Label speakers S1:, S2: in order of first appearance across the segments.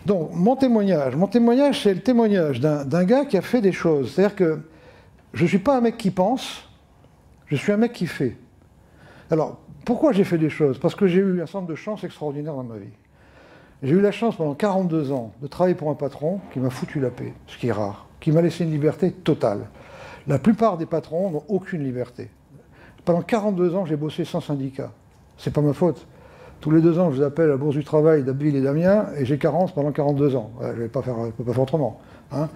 S1: Donc, mon témoignage, c'est le témoignage d'un gars qui a fait des choses. C'est-à-dire que je ne suis pas un mec qui pense, je suis un mec qui fait. Alors, pourquoi j'ai fait des choses? Parce que j'ai eu un certain nombre de chances extraordinaires dans ma vie. J'ai eu la chance pendant 42 ans de travailler pour un patron qui m'a foutu la paix, ce qui est rare, qui m'a laissé une liberté totale. La plupart des patrons n'ont aucune liberté. Pendant 42 ans, j'ai bossé sans syndicat. C'est pas ma faute. Tous les 2 ans, je vous appelle à la Bourse du Travail d'Abbeville et d'Amiens, et j'ai carence pendant 42 ans. Je ne peux pas faire autrement. Hein.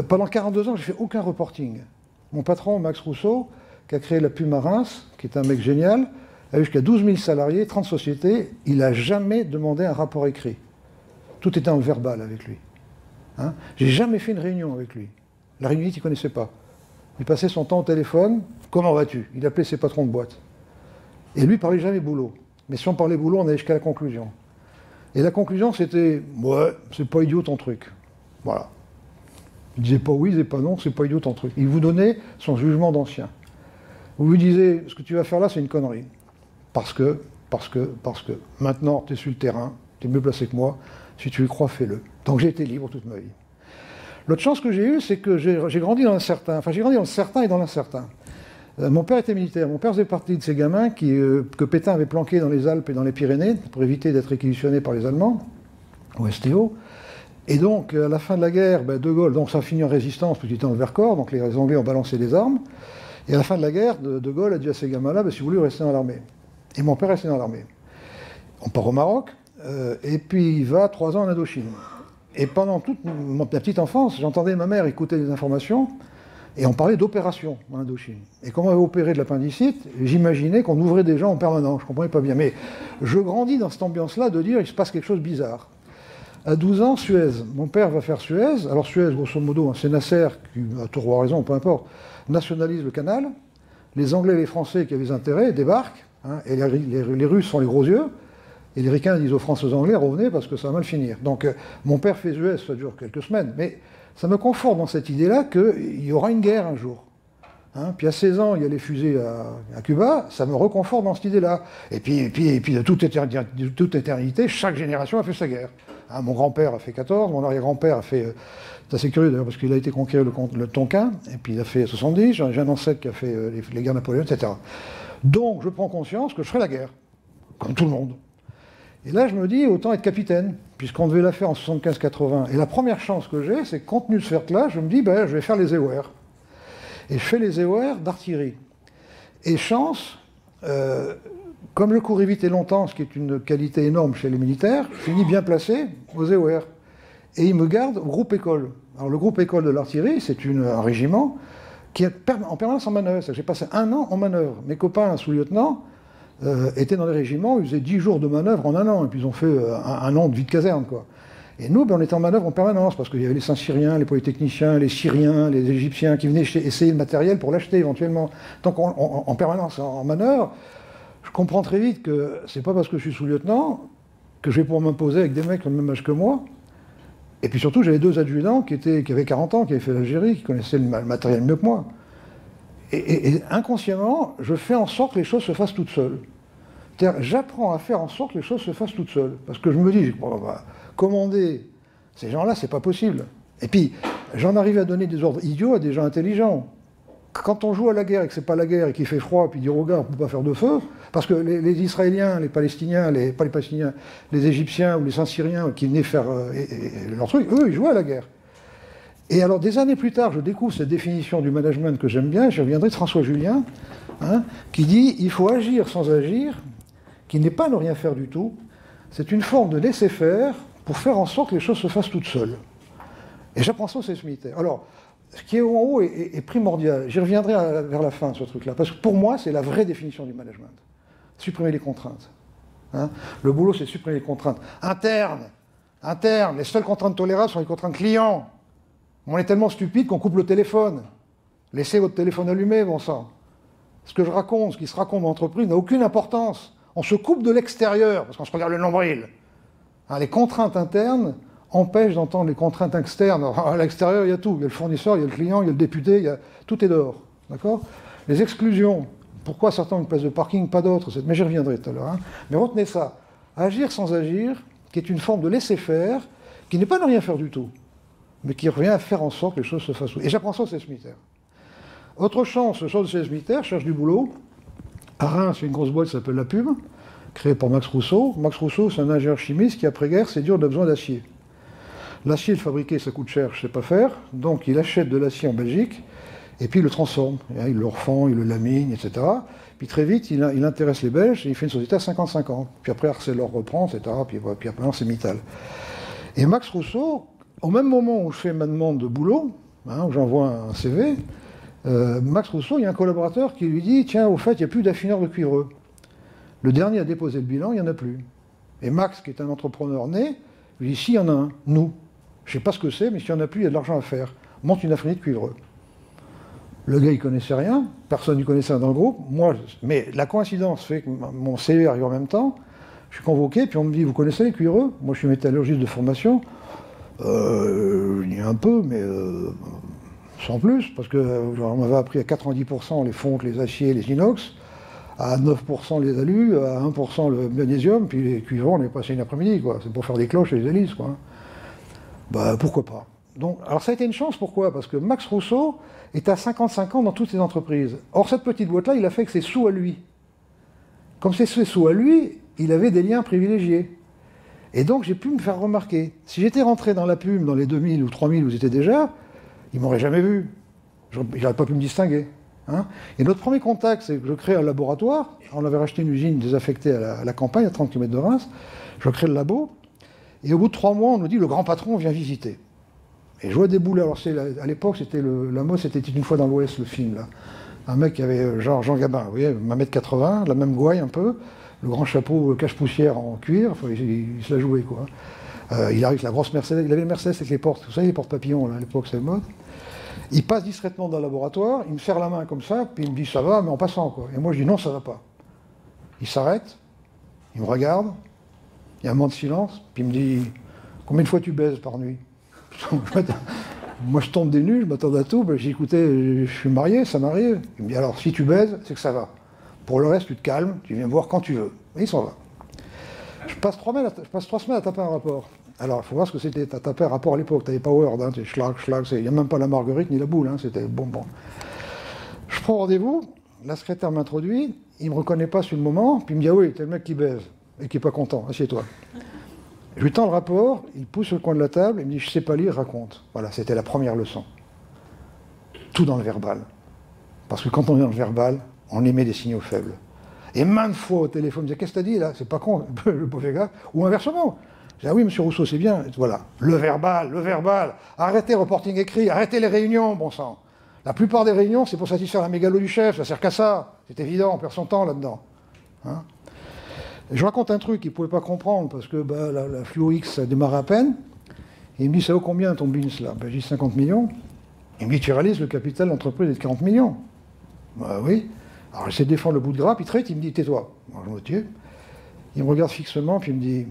S1: Pendant 42 ans, j'ai fait aucun reporting. Mon patron, Max Rousseau, qui a créé la Puma Reims, qui est un mec génial, a eu jusqu'à 12 000 salariés, 30 sociétés, il n'a jamais demandé un rapport écrit. Tout était en verbal avec lui. Hein. J'ai jamais fait une réunion avec lui. La réunion, il ne connaissait pas. Il passait son temps au téléphone, comment vas-tu? Il appelait ses patrons de boîte. Et lui, il parlait jamais boulot. Mais si on parlait boulot, on allait jusqu'à la conclusion. Et la conclusion, c'était « Ouais, c'est pas idiot ton truc. » Voilà. Il disait pas oui, il disait pas non, c'est pas idiot ton truc. Il vous donnait son jugement d'ancien. Vous lui disiez « Ce que tu vas faire là, c'est une connerie. Parce que, maintenant, tu es sur le terrain, tu es mieux placé que moi. Si tu y crois, fais-le. » Donc j'ai été libre toute ma vie. L'autre chance que j'ai eue, c'est que j'ai grandi dans l'incertain. Enfin, j'ai grandi dans le certain et dans l'incertain. Mon père était militaire. Mon père faisait partie de ces gamins que Pétain avait planqués dans les Alpes et dans les Pyrénées pour éviter d'être réquisitionnés par les Allemands, au STO. Et donc, à la fin de la guerre, De Gaulle, donc ça a fini en résistance, parce qu'il était dans le Vercors, donc les Anglais ont balancé des armes. Et à la fin de la guerre, De Gaulle a dit à ces gamins-là, si vous voulez, rester dans l'armée. Et mon père restait dans l'armée. On part au Maroc, et puis il va 3 ans en Indochine. Et pendant toute ma petite enfance, j'entendais ma mère écouter des informations, et on parlait d'opération en Indochine. Et comme on avait opéré de l'appendicite, j'imaginais qu'on ouvrait des gens en permanence. Je ne comprenais pas bien. Mais je grandis dans cette ambiance-là de dire qu'il se passe quelque chose de bizarre. À 12 ans, Suez. Mon père va faire Suez. Alors Suez, grosso modo, c'est Nasser, qui a tort ou raison, peu importe, nationalise le canal. Les Anglais et les Français qui avaient des intérêts débarquent. Hein, et les Russes font les gros yeux. Et les Ricains disent aux Français aux Anglais, revenez parce que ça va mal finir. Donc mon père fait Suez, ça dure quelques semaines. Mais ça me conforte dans cette idée-là qu'il y aura une guerre un jour. Hein, puis à 16 ans, il y a les fusées à Cuba, ça me reconforte dans cette idée-là. Et puis de toute éternité, chaque génération a fait sa guerre. Hein, mon grand-père a fait 14, mon arrière-grand-père a fait... c'est assez curieux d'ailleurs, parce qu'il a été conquérir le Tonkin, et puis il a fait 70, j'ai un ancêtre qui a fait les guerres napoléoniennes, etc. Donc je prends conscience que je ferai la guerre, comme tout le monde. Et là, je me dis, autant être capitaine, puisqu'on devait la faire en 75-80. Et la première chance que j'ai, c'est que compte tenu de ce fait-là, je me dis, je vais faire les EOR. Et je fais les EOR d'artillerie. Et chance, comme je courais vite et longtemps, ce qui est une qualité énorme chez les militaires, je finis bien placé aux EOR. Et ils me gardent au groupe école. Alors le groupe école de l'artillerie, c'est un régiment qui est en permanence en manœuvre. J'ai passé 1 an en manœuvre. Mes copains sous-lieutenants étaient dans les régiments, ils faisaient 10 jours de manœuvre en 1 an, et puis ils ont fait un an de vie de caserne, quoi. Et nous, on était en manœuvre en permanence, parce qu'il y avait les Saint-Syriens, les Polytechniciens, les Syriens, les Égyptiens, qui venaient essayer le matériel pour l'acheter éventuellement. Donc en permanence en manœuvre, je comprends très vite que c'est pas parce que je suis sous-lieutenant que je vais pouvoir m'imposer avec des mecs qui ont le même âge que moi. Et puis surtout, j'avais 2 adjudants qui avaient 40 ans, qui avaient fait l'Algérie, qui connaissaient le matériel mieux que moi. Et inconsciemment, je fais en sorte que les choses se fassent toutes seules. C'est-à-dire, j'apprends à faire en sorte que les choses se fassent toutes seules. Parce que je me dis, commander ces gens-là, c'est pas possible. Et puis, j'en arrive à donner des ordres idiots à des gens intelligents. Quand on joue à la guerre et que c'est pas la guerre et qu'il fait froid, puis dire aux gars, on peut pas faire de feu, parce que les Israéliens, les Palestiniens, pas les Palestiniens, les Égyptiens ou les Saint-Syriens qui venaient faire leur truc, eux, ils jouaient à la guerre. Et alors, des années plus tard, je découvre cette définition du management que j'aime bien, je reviendrai de François Julien, hein, qui dit « il faut agir sans agir », qui n'est pas ne rien faire du tout, c'est une forme de laisser-faire pour faire en sorte que les choses se fassent toutes seules. Et j'apprends ça au service militaire. Alors, ce qui est en haut est primordial. J'y reviendrai vers la fin, ce truc-là, parce que pour moi, c'est la vraie définition du management. Supprimer les contraintes. Hein, le boulot, c'est supprimer les contraintes. Internes, les seules contraintes tolérables sont les contraintes clients. On est tellement stupide qu'on coupe le téléphone. Laissez votre téléphone allumé, bon sang. Ce que je raconte, ce qui se raconte dans l'entreprise n'a aucune importance. On se coupe de l'extérieur, parce qu'on se regarde le nombril. Hein, les contraintes internes empêchent d'entendre les contraintes externes. À l'extérieur, il y a tout. Il y a le fournisseur, il y a le client, il y a le député, tout est dehors. D'accord ? Les exclusions. Pourquoi certains ont une place de parking, pas d'autres ? Mais j'y reviendrai tout à l'heure. Hein. Mais retenez ça. Agir sans agir, qui est une forme de laisser-faire, qui n'est pas de rien faire du tout, mais qui revient à faire en sorte que les choses se fassent. Et j'apprends ça au CSMITER. Autre chance, le soir du CSMITER, cherche du boulot. À Reims, il y a une grosse boîte qui s'appelle La Pub, créée par Max Rousseau. Max Rousseau, c'est un ingénieur chimiste qui, après-guerre, s'est dit on a besoin d'acier. L'acier, le fabriquer, ça coûte cher, je ne sais pas faire. Donc il achète de l'acier en Belgique, et puis il le transforme. Il le refend, il le lamine, etc. Puis très vite, il intéresse les Belges, et il fait une société à 50-50. Puis après, Arcelor reprend, etc. Puis après, c'est Mittal. Et Max Rousseau, au même moment où je fais ma demande de boulot, où j'envoie un CV, Max Rousseau, il y a un collaborateur qui lui dit « Tiens, au fait, il n'y a plus d'affineur de cuivreux. Le dernier a déposé le bilan, il n'y en a plus. » Et Max, qui est un entrepreneur né, lui dit « Si, il y en a un, nous. Je ne sais pas ce que c'est, mais s'il n'y en a plus, il y a de l'argent à faire. Monte une affinité de cuivreux. » Le gars, il ne connaissait rien, personne ne connaissait rien dans le groupe. Moi, mais la coïncidence fait que mon CV arrive en même temps. Je suis convoqué, puis on me dit « Vous connaissez les cuivreux ?» Moi, je suis métallurgiste de formation. Je dis un peu, mais sans plus, parce qu'on m'avait appris à 90% les fontes, les aciers, les inox, à 9% les alus, à 1% le magnésium, puis les cuivrons, on est passé une après-midi, quoi. C'est pour faire des cloches et des hélices, quoi. Bah, pourquoi pas. Donc, alors ça a été une chance, pourquoi? Parce que Max Rousseau est à 55 ans dans toutes ses entreprises. Or, cette petite boîte-là, il a fait que c'est sous à lui. Comme c'est sous à lui, il avait des liens privilégiés. Et donc, j'ai pu me faire remarquer. Si j'étais rentré dans la pub dans les 2000 ou 3000 où j'étais déjà, ils ne m'auraient jamais vu. Je n'aurais pas pu me distinguer. Hein. Et notre premier contact, c'est que je crée un laboratoire. On avait racheté une usine désaffectée à la campagne, à 30 km de Reims. Je crée le labo. Et au bout de 3 mois, on nous dit, le grand patron vient visiter. Et je vois débouler. Alors, à l'époque, c'était la mode, c'était une fois dans l'Ouest, le film, là. Un mec qui avait, genre Jean Gabin, vous voyez, 1m80, la même gouaille un peu, le grand chapeau cache-poussière en cuir, enfin, il se la jouait, quoi. Il arrive avec la grosse Mercedes, il avait une Mercedes avec les portes, vous savez, les portes papillons, là, à l'époque, c'est la mode. Il passe discrètement dans le laboratoire, il me serre la main comme ça, puis il me dit ça va, mais en passant, quoi. Et moi, je dis non, ça va pas. Il s'arrête, il me regarde, il y a un moment de silence, puis il me dit combien de fois tu baises par nuit? Moi, je tombe des nues, je m'attends à tout, ben, j'ai écouté, je suis marié, ça m'arrive. Il me dit alors, si tu baises, c'est que ça va. Pour le reste, tu te calmes, tu viens me voir quand tu veux. Et il s'en va. Je passe 3 semaines à taper un rapport. Alors, il faut voir ce que c'était. Tu as tapé un rapport à l'époque, tu n'avais pas Word, hein, schlag, il n'y a même pas la marguerite ni la boule, hein, c'était bon. Je prends rendez-vous, la secrétaire m'introduit, il ne me reconnaît pas sur le moment, puis il me dit ah oui, t'es le mec qui baise et qui n'est pas content, assieds-toi. Je lui tends le rapport, il pousse sur le coin de la table, il me dit je sais pas lire, raconte. Voilà, c'était la première leçon. Tout dans le verbal. Parce que quand on est dans le verbal, on émet des signaux faibles. Et maintes fois au téléphone, il me disait qu'est-ce que t'as dit là? C'est pas con, le pauvre gars. Ou inversement. Je dis ah oui, monsieur Rousseau, c'est bien. Et voilà, le verbal. Arrêtez le reporting écrit, arrêtez les réunions, bon sang. La plupart des réunions, c'est pour satisfaire la mégalo du chef, ça sert qu'à ça. C'est évident, on perd son temps là-dedans. Hein. Je raconte un truc qu'il ne pouvait pas comprendre, parce que bah, la Fluo X, ça démarre à peine. Et il me dit, ça vaut combien ton BINS là? Ben, je dis 50 millions. Il me dit, tu réalises, le capital de l'entreprise est de 40 millions. Bah oui. Alors j'essaie de défendre le bout de gras, puis très vite, il me dit, tais-toi. Moi, je me tue. Il me regarde fixement, puis il me dit,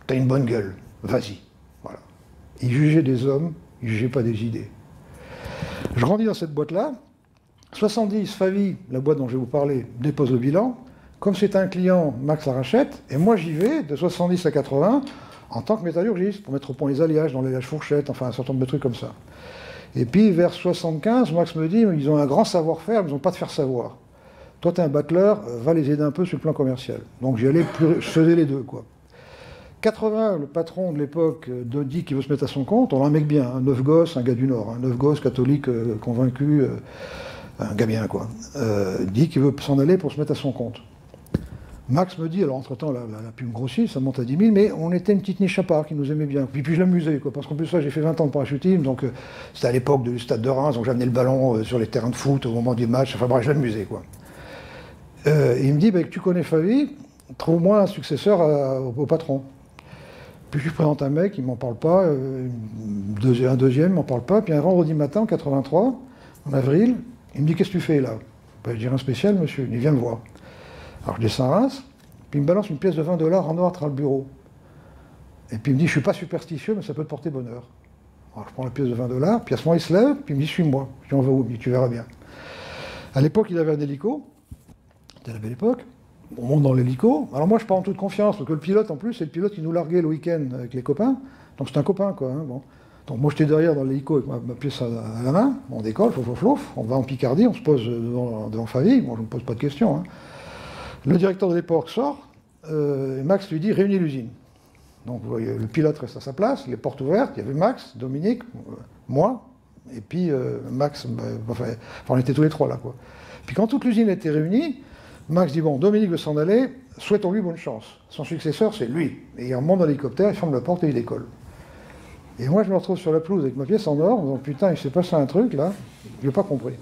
S1: t'as une bonne gueule, vas-y. Voilà. Il jugeait des hommes, il ne jugeait pas des idées. Je grandis dans cette boîte-là. 70, Favi, la boîte dont je vais vous parler, dépose le bilan. Comme c'est un client, Max la rachète, et moi j'y vais de 70 à 80 en tant que métallurgiste, pour mettre au point les alliages, dans les alliages fourchettes, enfin un certain nombre de trucs comme ça. Et puis vers 75, Max me dit, ils ont un grand savoir-faire, mais ils n'ont pas de faire savoir. Toi, tu es un battleur, va les aider un peu sur le plan commercial. Donc j'y allais, je faisais les deux, quoi. 80, le patron de l'époque dit qu'il veut se mettre à son compte, on a un mec bien, un neuf gosses, un gars du Nord, un neuf gosses catholique convaincu, un gars bien, quoi, dit qu'il veut s'en aller pour se mettre à son compte. Max me dit, alors entre-temps, la pub grossit, ça monte à 10 000, mais on était une petite niche à part qui nous aimait bien. Puis je l'amusais, quoi, parce qu'en plus, ça, j'ai fait 20 ans de parachutisme, donc c'était à l'époque du stade de Reims, donc j'amenais le ballon sur les terrains de foot au moment du match, enfin bref, je l'amusais, quoi. Il me dit, bah, tu connais Favi, trouve-moi un successeur au patron. Puis je lui présente un mec, il m'en parle pas, un deuxième, il m'en parle pas, puis un vendredi matin, en 83, en avril, il me dit, qu'est-ce que tu fais là? Ben, je dis, rien spécial, monsieur, il vient me voir. Alors je descends à Reims, puis il me balance une pièce de 20 $ en or à le bureau. Et puis il me dit, je ne suis pas superstitieux, mais ça peut te porter bonheur. Alors je prends la pièce de 20 $, puis à ce moment il se lève, puis il me dit, suis-moi. Je dis, on va où? Il dit, tu verras bien. À l'époque, il avait un hélico, c'était la belle époque, on monte dans l'hélico. Alors moi, je pars en toute confiance, parce que le pilote, en plus, c'est le pilote qui nous larguait le week-end avec les copains, Donc c'est un copain, quoi. Hein, bon. Donc moi j'étais derrière dans l'hélico avec ma pièce à la main, on décolle, on va en Picardie, on se pose devant famille, moi je ne me pose pas de questions. Hein. Le directeur de l'époque sort, et Max lui dit réunis l'usine. Donc vous voyez, le pilote reste à sa place, les portes ouvertes, il y avait Max, Dominique, moi, et puis Max, enfin on était tous les trois là, quoi. Puis quand toute l'usine était réunie, Max dit bon, Dominique veut s'en aller, souhaitons-lui bonne chance. Son successeur c'est lui. Et il remonte dans l'hélicoptère, il ferme la porte et il décolle. Et moi je me retrouve sur la pelouse avec ma pièce en or, en disant putain il s'est passé un truc là, je n'ai pas compris.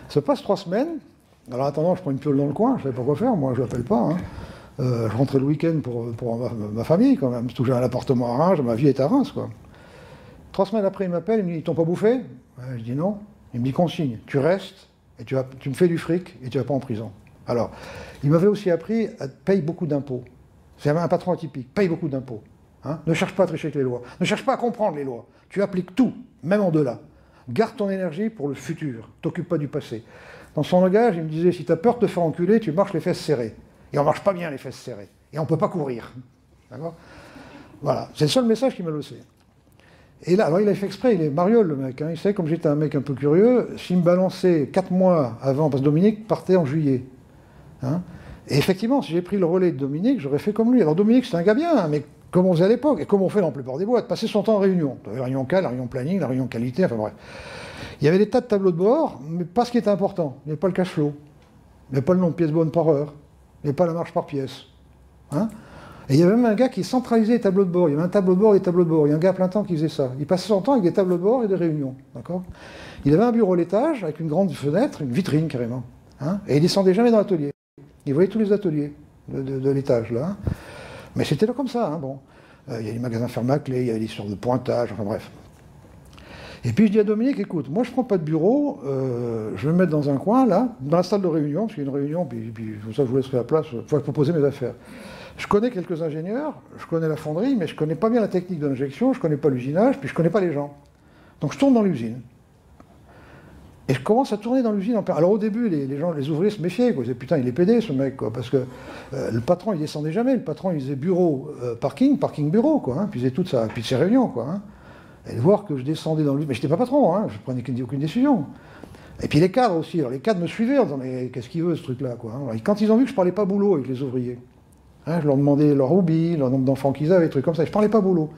S1: Ça passe 3 semaines, alors en attendant je prends une piole dans le coin, je ne savais pas quoi faire, moi je l'appelle pas. Hein. Je rentrais le week-end pour ma famille quand même, surtout que j'ai un appartement à Reims, ma vie est à Reims quoi. 3 semaines après il m'appelle, il me dit ils t'ont pas bouffé? Je dis non. Il me dit consigne, tu restes, et tu me fais du fric et tu vas pas en prison. Alors, il m'avait aussi appris à payer beaucoup d'impôts. C'est un patron atypique, paye beaucoup d'impôts. Hein, ne cherche pas à tricher avec les lois, ne cherche pas à comprendre les lois. Tu appliques tout, même en delà. Garde ton énergie pour le futur, t'occupe pas du passé. Dans son langage, il me disait, si tu as peur de te faire enculer, tu marches les fesses serrées. Et on marche pas bien les fesses serrées. Et on peut pas courir. D'accord? Voilà, c'est le seul message qu'il m'a laissé. Et là, alors il a fait exprès, il est mariole le mec, hein, il savait comme j'étais un mec un peu curieux, s'il me balançait 4 mois avant, parce que Dominique partait en juillet. Hein, et effectivement, si j'ai pris le relais de Dominique, j'aurais fait comme lui. Alors Dominique, c'est un gars bien, hein, mais comme on faisait à l'époque, et comme on fait dans la plupart des boîtes, passer son temps en réunion. La réunion K, la réunion planning, la réunion qualité, enfin bref. Il y avait des tas de tableaux de bord, mais pas ce qui était important. Il n'y avait pas le cash flow, il n'y avait pas le nombre de pièces bonnes par heure, il n'y avait pas la marge par pièce. Hein. Et il y avait même un gars qui centralisait les tableaux de bord. Il y avait un tableau de bord et des tableaux de bord. Il y a un gars à plein temps qui faisait ça. Il passait son temps avec des tableaux de bord et des réunions. D'accord. Il avait un bureau à l'étage avec une grande fenêtre, une vitrine carrément. Hein, et il descendait jamais dans l'atelier. Il voyait tous les ateliers de l'étage là. Hein. Mais c'était là comme ça. Hein, bon. Il y a les magasins fermés à clé, il y a des histoires de pointage, enfin bref. Et puis je dis à Dominique, écoute, moi je ne prends pas de bureau, je vais me mettre dans un coin là, dans la salle de réunion, parce qu'il y a une réunion, puis comme ça je vous laisserai la place, il faut proposer mes affaires. Je connais quelques ingénieurs, je connais la fonderie, mais je ne connais pas bien la technique de l'injection, je ne connais pas l'usinage, puis je ne connais pas les gens. Donc je tourne dans l'usine. Et je commence à tourner dans l'usine. Alors au début, les ouvriers se méfiaient, quoi. Ils disaient, putain, il est pédé ce mec, quoi. Parce que le patron, il descendait jamais. Le patron, il faisait bureau, parking, bureau, quoi. Hein. Puis il faisait toute sa, puis ses réunions, quoi. Hein. Et de voir que je descendais dans l'usine. Mais je n'étais pas patron, hein. Je ne prenais aucune décision. Et puis les cadres aussi. Alors les cadres me suivaient en disant, mais qu'est-ce qu'il veut ce truc-là, quoi. Hein. Et quand ils ont vu que je ne parlais pas boulot avec les ouvriers, hein, je leur demandais leur hobby, leur nombre d'enfants qu'ils avaient, des trucs comme ça. Je ne parlais pas boulot.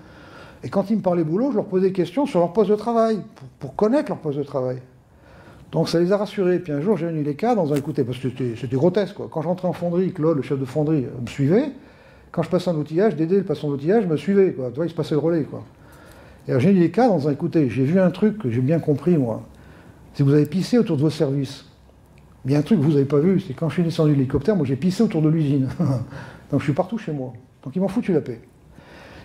S1: Et quand ils me parlaient boulot, je leur posais des questions sur leur poste de travail, pour connaître leur poste de travail. Donc ça les a rassurés. Puis un jour, j'ai réuni les cadres en disant, écoutez, parce que c'était grotesque, quoi. Quand je rentrais en fonderie, Claude, le chef de fonderie, me suivait. Quand je passais un outillage, Dédé, le patron d'outillage, me suivait, quoi. Tu vois, il se passait le relais, quoi. Et alors j'ai réuni les cadres en disant, écoutez, j'ai vu un truc que j'ai bien compris, moi. C'est que vous avez pissé autour de vos services. Mais il y a un truc que vous n'avez pas vu, c'est que quand je suis descendu de l'hélicoptère, moi j'ai pissé autour de l'usine. Donc je suis partout chez moi. Donc ils m'ont foutu la paix.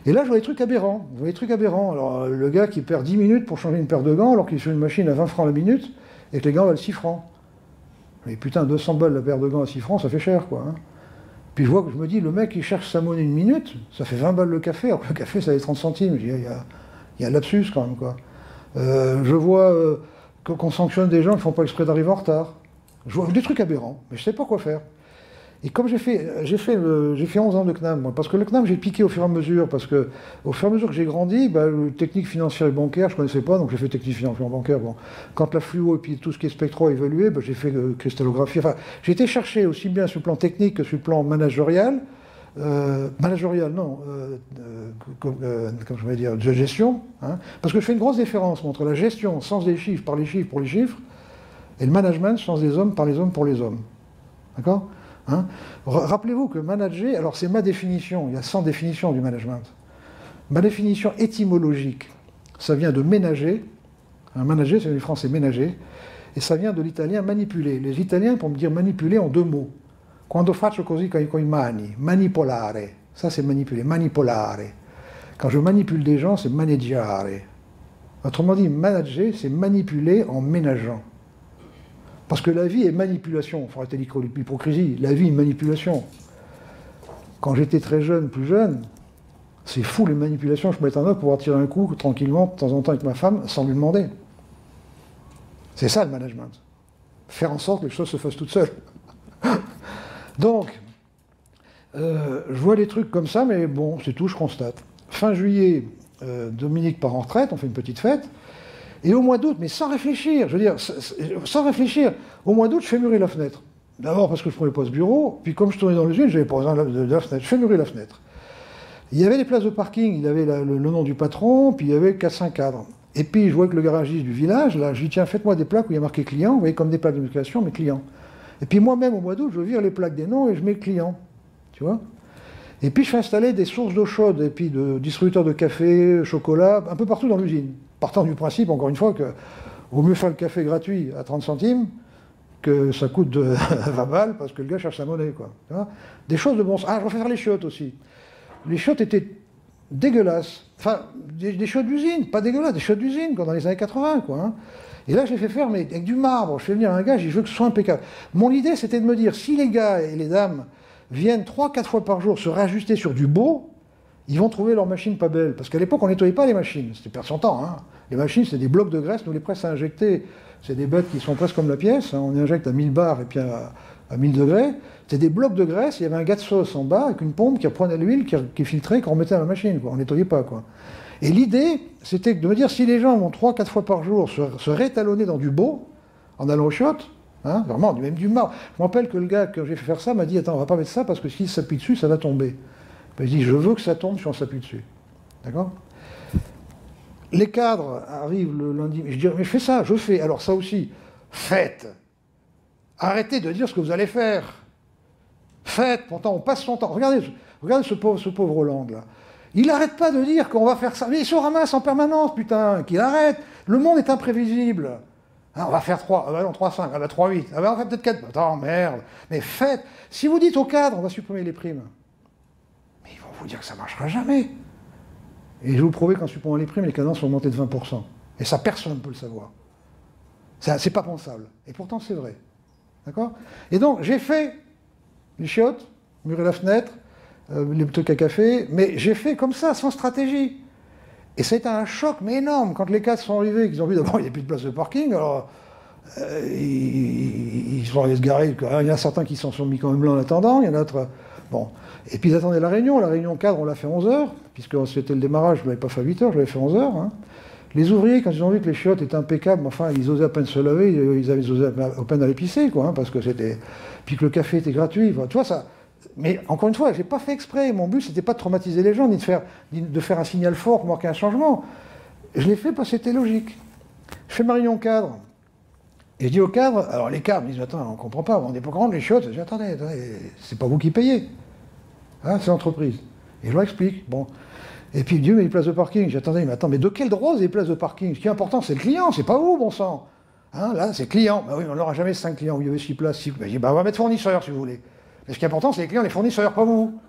S1: Et là, je vois des trucs aberrants. Je vois des trucs aberrants. Alors, le gars qui perd 10 minutes pour changer une paire de gants, alors qu'il est sur une machine à 20 francs la minute, et que les gants valent 6 francs. Mais putain, 200 balles la paire de gants à 6 francs, ça fait cher, quoi. Hein. Puis je vois que je me dis, le mec, il cherche sa monnaie une minute, ça fait 20 balles le café, alors que le café, ça fait 30 centimes. Il y a un lapsus, quand même, quoi. Je vois qu'on sanctionne des gens qui ne font pas exprès d'arriver en retard. Je vois des trucs aberrants, mais je ne sais pas quoi faire. Et comme j'ai fait 11 ans de CNAM, moi, parce que le CNAM, j'ai piqué au fur et à mesure, parce que au fur et à mesure que j'ai grandi, le technique financière et bancaire, je ne connaissais pas, donc j'ai fait technique financière et bancaire. Bon. Quand la fluo et puis tout ce qui est spectro a évolué, j'ai fait cristallographie. Enfin, j'ai été chercher aussi bien sur le plan technique que sur le plan managérial, comme je vais dire, de gestion, hein, parce que je fais une grosse différence entre la gestion, sens des chiffres, par les chiffres, pour les chiffres, et le management, sens des hommes, par les hommes, pour les hommes. D'accord ? Hein. Rappelez-vous que manager, alors c'est ma définition, il y a 100 définitions du management. Ma définition étymologique, ça vient de ménager, un manager, c'est du français ménager, et ça vient de l'italien manipuler. Les Italiens, pour me dire manipuler, ont 2 mots. Quando faccio così con i mani, manipolare, ça c'est manipuler, manipolare. Quand je manipule des gens, c'est maneggiare. Autrement dit, manager, c'est manipuler en ménageant. Parce que la vie est manipulation, il faut arrêter l'hypocrisie, la vie est manipulation. Quand j'étais très jeune, plus jeune, c'est fou les manipulations, je me mettais en œuvre pour pouvoir tirer un coup tranquillement, de temps en temps avec ma femme, sans lui demander. C'est ça le management. Faire en sorte que les choses se fassent toutes seules. Donc, je vois des trucs comme ça, mais bon, c'est tout, je constate. Fin juillet, Dominique part en retraite, on fait une petite fête. Et au mois d'août, mais sans réfléchir, je veux dire, sans réfléchir, au mois d'août, je fais murer la fenêtre. D'abord parce que je prenais pas ce bureau, puis comme je tournais dans l'usine, j'avais pas besoin de la fenêtre. Je fais murer la fenêtre. Il y avait des places de parking, il avait le nom du patron, puis il y avait 4-5 cadres. Et puis je vois que le garagiste du village, là, je dis tiens, faites-moi des plaques où il y a marqué client, vous voyez, comme des plaques de musculation, mais client. Et puis moi-même, au mois d'août, je vire les plaques des noms et je mets client. Tu vois? Et puis je fais installer des sources d'eau chaude et puis de distributeurs de café, chocolat, un peu partout dans l'usine. Partant du principe, encore une fois, que vaut mieux faire le café gratuit à 30 centimes que ça coûte 20 balles parce que le gars cherche sa monnaie, quoi. Tu vois? Des choses de bon sens. Ah, je vais faire les chiottes aussi. Les chiottes étaient dégueulasses. Enfin, des chiottes d'usine, pas dégueulasses, des chiottes d'usine, comme dans les années 80, quoi. Hein. Et là, je les fais faire, mais avec du marbre. Je fais venir un gars, je veux que ce soit impeccable. Mon idée, c'était de me dire, si les gars et les dames viennent 3-4 fois par jour se réajuster sur du beau, ils vont trouver leur machine pas belle. Parce qu'à l'époque, on nettoyait pas les machines. C'était perdre son temps. Hein. Les machines, c'était des blocs de graisse, nous les presses à injecter. C'est des bêtes qui sont presque comme la pièce. Hein. On injecte à 1000 bars et puis à 1000 degrés. C'était des blocs de graisse, il y avait un gars de sauce en bas avec une pompe qui prenait l'huile, qui filtrait, qu'on remettait à la machine. Quoi. On nettoyait pas. Quoi. Et l'idée, c'était de me dire, si les gens vont 3-4 fois par jour se rétalonner dans du beau, en allant aux chiottes, hein, vraiment, même du marbre. Je me rappelle que le gars que j'ai fait faire ça m'a dit, attends, on va pas mettre ça parce que s'il s'appuie dessus, ça va tomber. Ben, je dis, je veux que ça tombe si on s'appuie dessus. D'accord? Les cadres arrivent le lundi, je dis, mais je fais ça, je fais. Alors ça aussi, faites. Arrêtez de dire ce que vous allez faire. Faites, pourtant on passe son temps. Regardez ce pauvre Hollande là. Il n'arrête pas de dire qu'on va faire ça. Mais il se ramasse en permanence, putain, qu'il arrête. Le monde est imprévisible. Hein, on va faire 3, ah bah non, 3-5, ah bah 3-8, ah bah on va peut-être 4. Attends, merde. Mais faites. Si vous dites au cadre, on va supprimer les primes. Mais ils vont vous dire que ça ne marchera jamais. Et je vais vous prouver qu'en supprimant les primes, les cadences sont augmentées de 20%. Et ça, personne ne peut le savoir. C'est pas pensable. Et pourtant, c'est vrai. D'accord? Et donc, j'ai fait les chiottes, murer la fenêtre, les trucs à café, mais j'ai fait comme ça, sans stratégie. Et ça a été un choc, mais énorme. Quand les cadres sont arrivés, qu'ils ont vu d'abord, il n'y a plus de place de parking, alors ils sont allés se garer. Il y en a certains qui s'en sont mis quand même là en attendant, il y en a d'autres. Bon. Et puis ils attendaient la réunion cadre, on l'a fait 11h, puisque c'était le démarrage, je ne l'avais pas fait à 8h, je l'avais fait 11h. Hein. Les ouvriers, quand ils ont vu que les chiottes étaient impeccables, enfin, ils osaient à peine se laver, ils avaient osé à peine aller pisser, quoi, hein, parce que c'était. Puis que le café était gratuit, enfin, tu vois ça. Mais encore une fois, je n'ai pas fait exprès. Mon but, c'était pas de traumatiser les gens, ni de faire un signal fort pour marquer un changement. Je l'ai fait parce que c'était logique. Je fais ma réunion cadre. Et je dis au cadre, alors les cadres me disent, attends, on ne comprend pas, on n'est pas grand, les chiottes. Je dis, attendez, c'est pas vous qui payez. Hein, c'est l'entreprise. Et je leur explique. Bon. Et puis il me dit, mais les places de parking. J'ai dit, attendez, mais de quel droit les places de parking? Ce qui est important, c'est le client, c'est pas vous, bon sang. Hein, là, c'est client. Ben oui, mais on n'aura jamais 5 clients où il y avait 6 places. Ben, je dis, ben, on va mettre fournisseur, si vous voulez. Mais ce qui est important, c'est les clients, les fournisseurs, pas vous.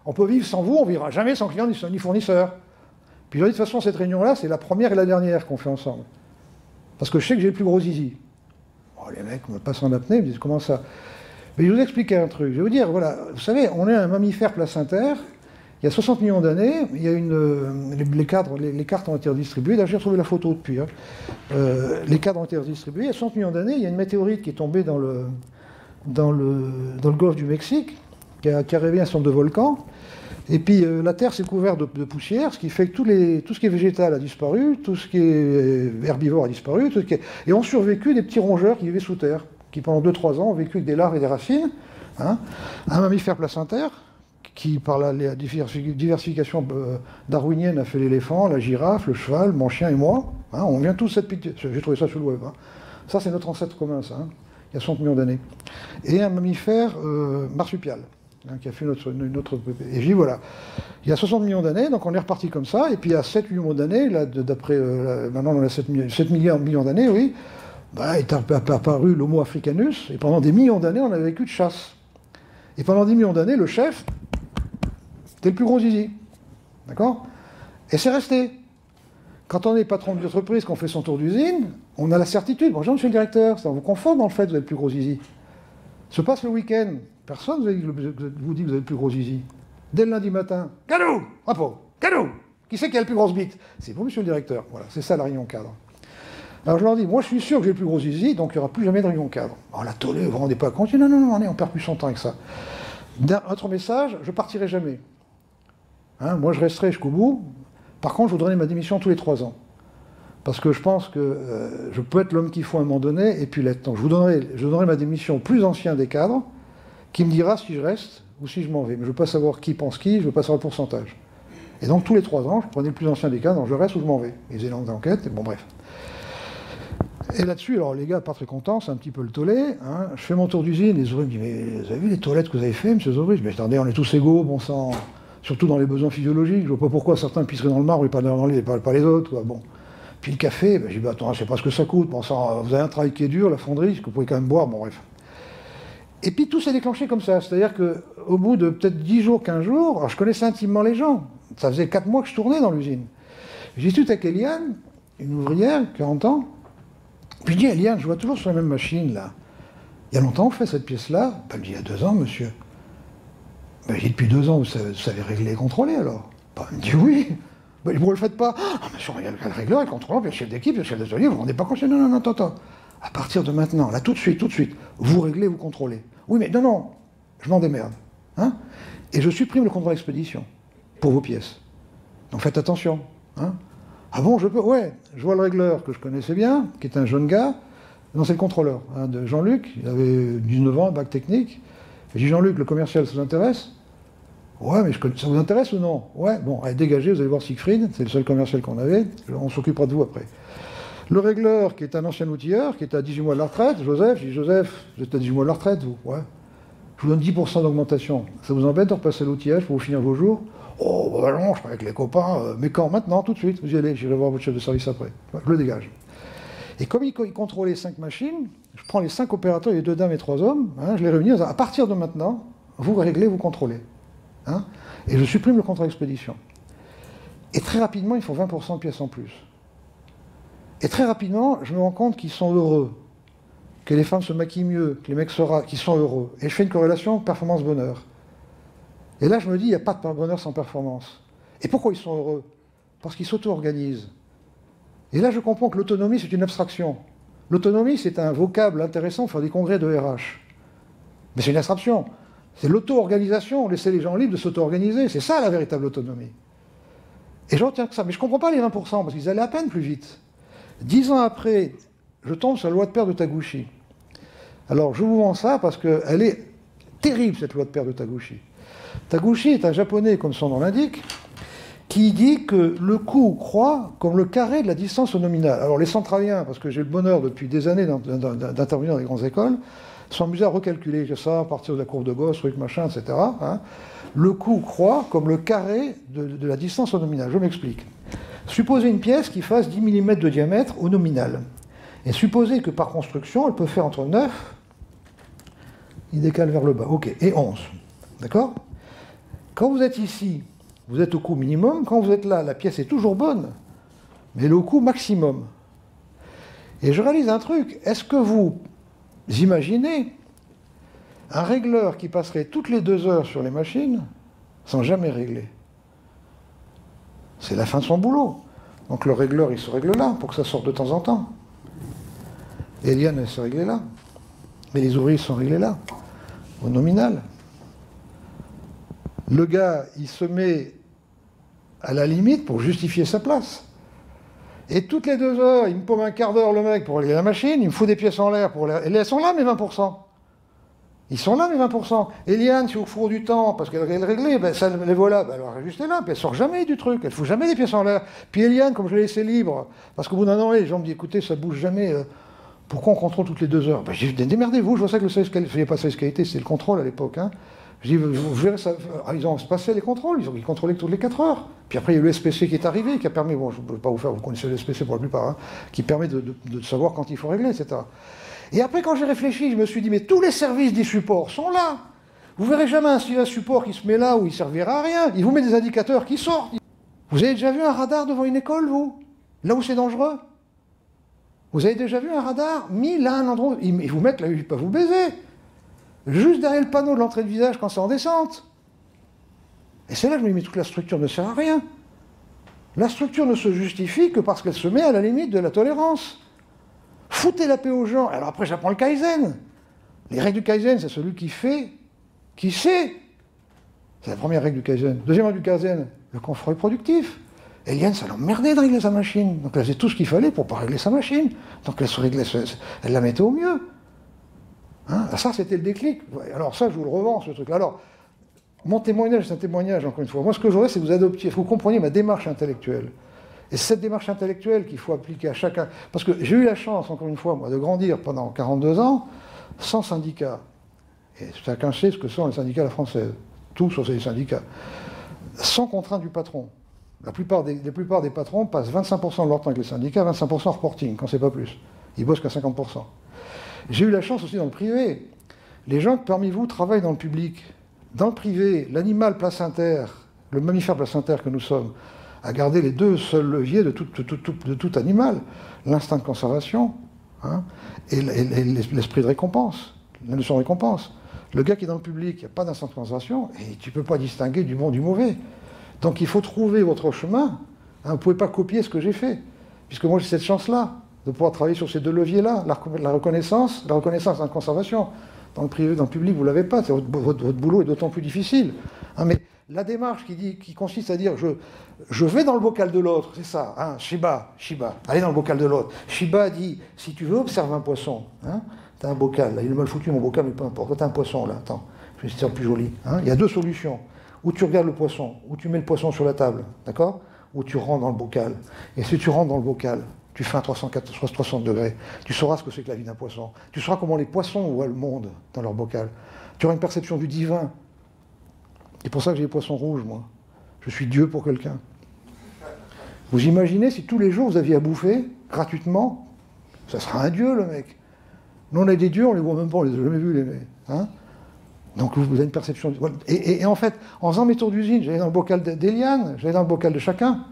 S1: On peut vivre sans vous, on ne vivra jamais sans client ni fournisseur. Puis je dis, de toute façon, cette réunion-là, c'est la première et la dernière qu'on fait ensemble. Parce que je sais que j'ai le plus gros zizi. Bon, les mecs me passent en apnée, ils me disent, comment ça? Mais je vais vous expliquer un truc. Je vais vous dire, voilà, vous savez, on est un mammifère placentaire. Il y a 60 millions d'années, il y a les cartes ont été redistribuées. D'ailleurs, j'ai retrouvé la photo depuis. Hein. Les cadres ont été redistribués. Il y a 60 millions d'années, il y a une météorite qui est tombée dans le golfe du Mexique, qui a réveillé un certain nombre de volcans. Et puis la Terre s'est couverte de poussière, ce qui fait que tout ce qui est végétal a disparu, tout ce qui est herbivore a disparu, et ont survécu des petits rongeurs qui vivaient sous terre, qui pendant 2-3 ans ont vécu avec des larves et des racines. Hein. Un mammifère placentaire, qui par la diversification darwinienne a fait l'éléphant, la girafe, le cheval, mon chien et moi. Hein, on vient tous cette pitié. J'ai trouvé ça sur le web. Hein. Ça, c'est notre ancêtre commun, ça. Hein. Il y a 60 millions d'années. Et un mammifère marsupial, hein, qui a fait une autre... Et je dis, voilà, il y a 60 millions d'années, donc on est reparti comme ça, et puis il y a 7 millions d'années, là, d'après... maintenant, on a 7 millions d'années, oui, bah, est apparu l'Homo africanus, et pendant des millions d'années, on a vécu de chasse. Et pendant 10 millions d'années, le chef, c'était le plus gros zizi. D'accord? Et c'est resté. Quand on est patron d'une entreprise, qu'on fait son tour d'usine, on a la certitude. Bonjour, monsieur le directeur, ça vous conforte dans le fait que vous avez le plus gros zizi. Se passe le week-end, personne vous dit que vous avez le plus gros zizi. Dès le lundi matin, cadeau, rapport, cadeau. Qui c'est qui a le plus grosse bite? C'est vous, monsieur le directeur. Voilà, c'est ça la réunion cadre. Alors je leur dis, moi je suis sûr que j'ai le plus gros zizi, donc il n'y aura plus jamais de réunion cadre. Alors la tollée, vous vous rendez pas compte? Non, on perd plus son temps avec ça. Autre message, je partirai jamais. Hein, moi je resterai jusqu'au bout. Par contre, je vous donnerai ma démission tous les 3 ans. Parce que je pense que je peux être l'homme qu'il faut à un moment donné, et puis l'être. Donc je donnerai ma démission au plus ancien des cadres, qui me dira si je reste ou si je m'en vais. Mais je ne veux pas savoir qui pense qui, je ne veux pas savoir le pourcentage. Et donc tous les 3 ans, je prenais le plus ancien des cadres, donc je reste ou je m'en vais. Ils faisaient l'enquête, et bon bref. Et là-dessus, alors les gars, pas très contents, c'est un petit peu le tollé. Hein. Je fais mon tour d'usine, les ouvriers me disent, mais vous avez vu les toilettes que vous avez fait, monsieur Zobry? Mais attendez, on est tous égaux, bon sang, surtout dans les besoins physiologiques. Je ne vois pas pourquoi certains pisseraient dans le marbre et pas les autres. Quoi. Bon. Puis le café, j'ai dit, bah, attends, je sais pas ce que ça coûte. Bon sang, vous avez un travail qui est dur, la fonderie, ce que vous pouvez quand même boire, bon bref. Et puis tout s'est déclenché comme ça. C'est-à-dire qu'au bout de peut-être 10 jours, 15 jours, alors je connaissais intimement les gens. Ça faisait 4 mois que je tournais dans l'usine. J'ai tout avec Eliane, une ouvrière, 40 ans. Puis je dis, Eliane, je vois toujours sur la même machine, là. Il y a longtemps que je fais cette pièce-là? Ben, elle me dit, il y a 2 ans, monsieur. Ben, j'ai dit, depuis 2 ans, vous savez régler et contrôler, alors? Ben, elle me dit, oui. Ben, pourquoi vous le faites pas? Ah, monsieur, il y a le régleur, le contrôleur, puis le chef d'équipe, le chef d'atelier, vous ne vous rendez pas compte? Non, non, non, attends. À partir de maintenant, là, tout de suite, vous réglez, vous contrôlez. Oui, mais non, je m'en démerde. Hein? Et je supprime le contrôle d'expédition pour vos pièces. Donc faites attention. Hein? Ah bon, je peux? Ouais, je vois le régleur que je connaissais bien, qui est un jeune gars. Non, c'est le contrôleur, hein, de Jean-Luc. Il avait 19 ans, bac technique. J'ai dit, Jean-Luc, le commercial, ça vous intéresse? Ouais, mais ça vous intéresse ou non? Ouais, bon, allez, dégagez, vous allez voir Siegfried, c'est le seul commercial qu'on avait. On s'occupera de vous après. Le régleur, qui est un ancien outilleur, qui est à 18 mois de la retraite, Joseph, je dis, Joseph, vous êtes à 18 mois de la retraite, vous? Ouais. Je vous donne 10% d'augmentation. Ça vous embête de repasser l'outillage pour vous finir vos jours? Oh, bah non, je serai avec les copains. Mais quand? Maintenant, tout de suite. Vous y allez, j'irai voir votre chef de service après. Je le dégage. Et comme il contrôlait 5 machines, je prends les 5 opérateurs, les 2 dames et 3 hommes, hein, je les réunis en disant, à partir de maintenant, vous réglez, vous contrôlez. Hein, et je supprime le contrat d'expédition. Et très rapidement, il faut 20% de pièces en plus. Et très rapidement, je me rends compte qu'ils sont heureux, que les femmes se maquillent mieux, que les mecs qu'ils sont heureux. Et je fais une corrélation performance-bonheur. Et là, je me dis, il n'y a pas de bonheur sans performance. Et pourquoi ils sont heureux? Parce qu'ils s'auto-organisent. Et là, je comprends que l'autonomie, c'est une abstraction. L'autonomie, c'est un vocable intéressant pour faire des congrès de RH. Mais c'est une abstraction. C'est l'auto-organisation, laisser les gens libres de s'auto-organiser. C'est ça, la véritable autonomie. Et je retiens que ça. Mais je ne comprends pas les 20%, parce qu'ils allaient à peine plus vite. 10 ans après, je tombe sur la loi de Père de Taguchi. Alors, je vous vends ça parce qu'elle est terrible, cette loi de Père de Taguchi. Taguchi est un japonais, comme son nom l'indique, qui dit que le coût croît comme le carré de la distance au nominal. Alors les centraliens, parce que j'ai le bonheur depuis des années d'intervenir dans les grandes écoles, sont amusés à recalculer ça à partir de la courbe de Gauss, truc machin, etc. Hein. Le coût croît comme le carré de la distance au nominal. Je m'explique. Supposez une pièce qui fasse 10 mm de diamètre au nominal. Et supposez que par construction, elle peut faire entre 9, il décale vers le bas, ok, et 11. D'accord? Quand vous êtes ici, vous êtes au coût minimum. Quand vous êtes là, la pièce est toujours bonne, mais elle est au coût maximum. Et je réalise un truc. Est-ce que vous imaginez un régleur qui passerait toutes les 2 heures sur les machines sans jamais régler? C'est la fin de son boulot. Donc le régleur, il se règle là, pour que ça sorte de temps en temps. Eliane, elle se réglait là. Mais les ouvriers sont réglés là, au nominal. Le gars, il se met à la limite pour justifier sa place. Et toutes les 2 heures, il me paume un quart d'heure, le mec, pour régler la machine, il me fout des pièces en l'air pour les... Et elles sont là, mes 20%. Ils sont là, mes 20%. Eliane, si au four du temps, parce qu'elle réglait, ben, ça, les voilà, ben, elle va réajuster là, puis elle sort jamais du truc, elle fout jamais des pièces en l'air. Puis Eliane, comme je l'ai laissé libre, parce qu'au bout d'un an, les gens me disent, écoutez, ça bouge jamais, pourquoi on contrôle toutes les 2 heures? Ben, je dis, démerdez-vous, je vois ça que le service qualité, il n'y a pas de service qualité, c'était le contrôle à l'époque, hein. Je dis, vous verrez ça. Ils ont passé les contrôles, ils contrôlaient toutes les 4 heures. Puis après, il y a eu le SPC qui est arrivé, qui a permis, bon, je ne peux pas vous faire, vous connaissez le SPC pour la plupart, hein, qui permet de savoir quand il faut régler, etc. Et après, quand j'ai réfléchi, je me suis dit, mais tous les services des supports sont là. Vous verrez jamais un support qui se met là où il ne servira à rien. Il vous met des indicateurs qui sortent. Vous avez déjà vu un radar devant une école, vous? Là où c'est dangereux? Vous avez déjà vu un radar mis là à un endroit où ils vous mettent là où ils peuvent vous baiser? Juste derrière le panneau de l'entrée de visage quand c'est en descente. Et c'est là que je me dis, mais toute la structure ne sert à rien. La structure ne se justifie que parce qu'elle se met à la limite de la tolérance. Foutez la paix aux gens. Alors après, j'apprends le Kaizen. Les règles du Kaizen, c'est celui qui fait, qui sait. C'est la première règle du Kaizen. Deuxième règle du Kaizen, le confort est productif. Eliane, ça l'emmerdait de régler sa machine. Donc elle faisait tout ce qu'il fallait pour ne pas régler sa machine. Donc elle la mettait au mieux. Hein, ça, c'était le déclic. Alors ça, je vous le revends, ce truc-là. Alors, mon témoignage, c'est un témoignage, encore une fois. Moi, ce que j'aurais, c'est que vous adoptiez, que vous compreniez ma démarche intellectuelle. Et c'est cette démarche intellectuelle qu'il faut appliquer à chacun. Parce que j'ai eu la chance, encore une fois, moi, de grandir pendant 42 ans sans syndicat. Et chacun sait ce que sont les syndicats à la française. Tous, sauf les syndicats. Sans contrainte du patron. La plupart des patrons passent 25% de leur temps avec les syndicats, 25% en reporting, quand c'est pas plus. Ils bossent qu'à 50%. J'ai eu la chance aussi dans le privé. Les gens parmi vous travaillent dans le public. Dans le privé, l'animal placentaire, le mammifère placentaire que nous sommes, a gardé les deux seuls leviers de tout animal. L'instinct de conservation, hein, et l'esprit de récompense, la notion de récompense. Le gars qui est dans le public, il n'y a pas d'instinct de conservation, et tu ne peux pas distinguer du bon du mauvais. Donc il faut trouver votre chemin. Hein, vous ne pouvez pas copier ce que j'ai fait, puisque moi j'ai cette chance-là, de pouvoir travailler sur ces deux leviers-là, la reconnaissance et la conservation. Dans le privé, dans le public, vous ne l'avez pas, votre boulot est d'autant plus difficile. Hein, mais la démarche qui consiste à dire je vais dans le bocal de l'autre, c'est ça, hein, Shiba, allez dans le bocal de l'autre. Shiba dit, si tu veux observer un poisson, hein, tu as un bocal, là, il est mal foutu mon bocal, mais peu importe, tu as un poisson là, attends, je vais essayer de faire plus joli. Hein. Il y a deux solutions, ou tu regardes le poisson, ou tu mets le poisson sur la table, d'accord, ou tu rentres dans le bocal. Et si tu rentres dans le bocal, tu fais un 360 degrés, tu sauras ce que c'est que la vie d'un poisson, tu sauras comment les poissons voient le monde dans leur bocal, tu auras une perception du divin. C'est pour ça que j'ai les poissons rouges, moi. Je suis Dieu pour quelqu'un. Vous imaginez si tous les jours vous aviez à bouffer, gratuitement, ça serait un dieu, le mec. Nous, on a des dieux, on les voit même pas, on les a jamais vus, les mecs. Hein, donc vous avez une perception. Et en fait, en faisant mes tours d'usine, j'allais dans le bocal d'Eliane, j'allais dans le bocal de chacun.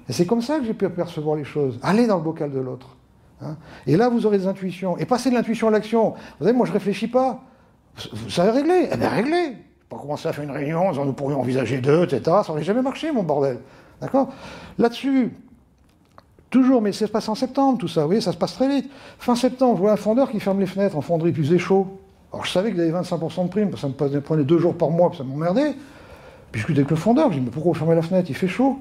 S1: Et c'est comme ça que j'ai pu percevoir les choses. Allez dans le bocal de l'autre. Hein, et là, vous aurez des intuitions. Et passer de l'intuition à l'action. Vous savez, moi, je ne réfléchis pas. Vous savez régler. Eh bien, réglez. Pas commencer à faire une réunion en disant nous pourrions envisager deux, etc. Ça n'aurait jamais marché, mon bordel. D'accord? Là-dessus, toujours, mais ça se passe en septembre, tout ça, vous voyez, ça se passe très vite. Fin septembre, je vois un fondeur qui ferme les fenêtres en fonderie, puis il faisait chaud. Alors je savais qu'il avait 25% de prime, parce que ça me prenait 2 jours par mois, puis ça m'emmerdait. Puis je discutais avec le fondeur, je dis mais pourquoi vous fermez la fenêtre? Il fait chaud.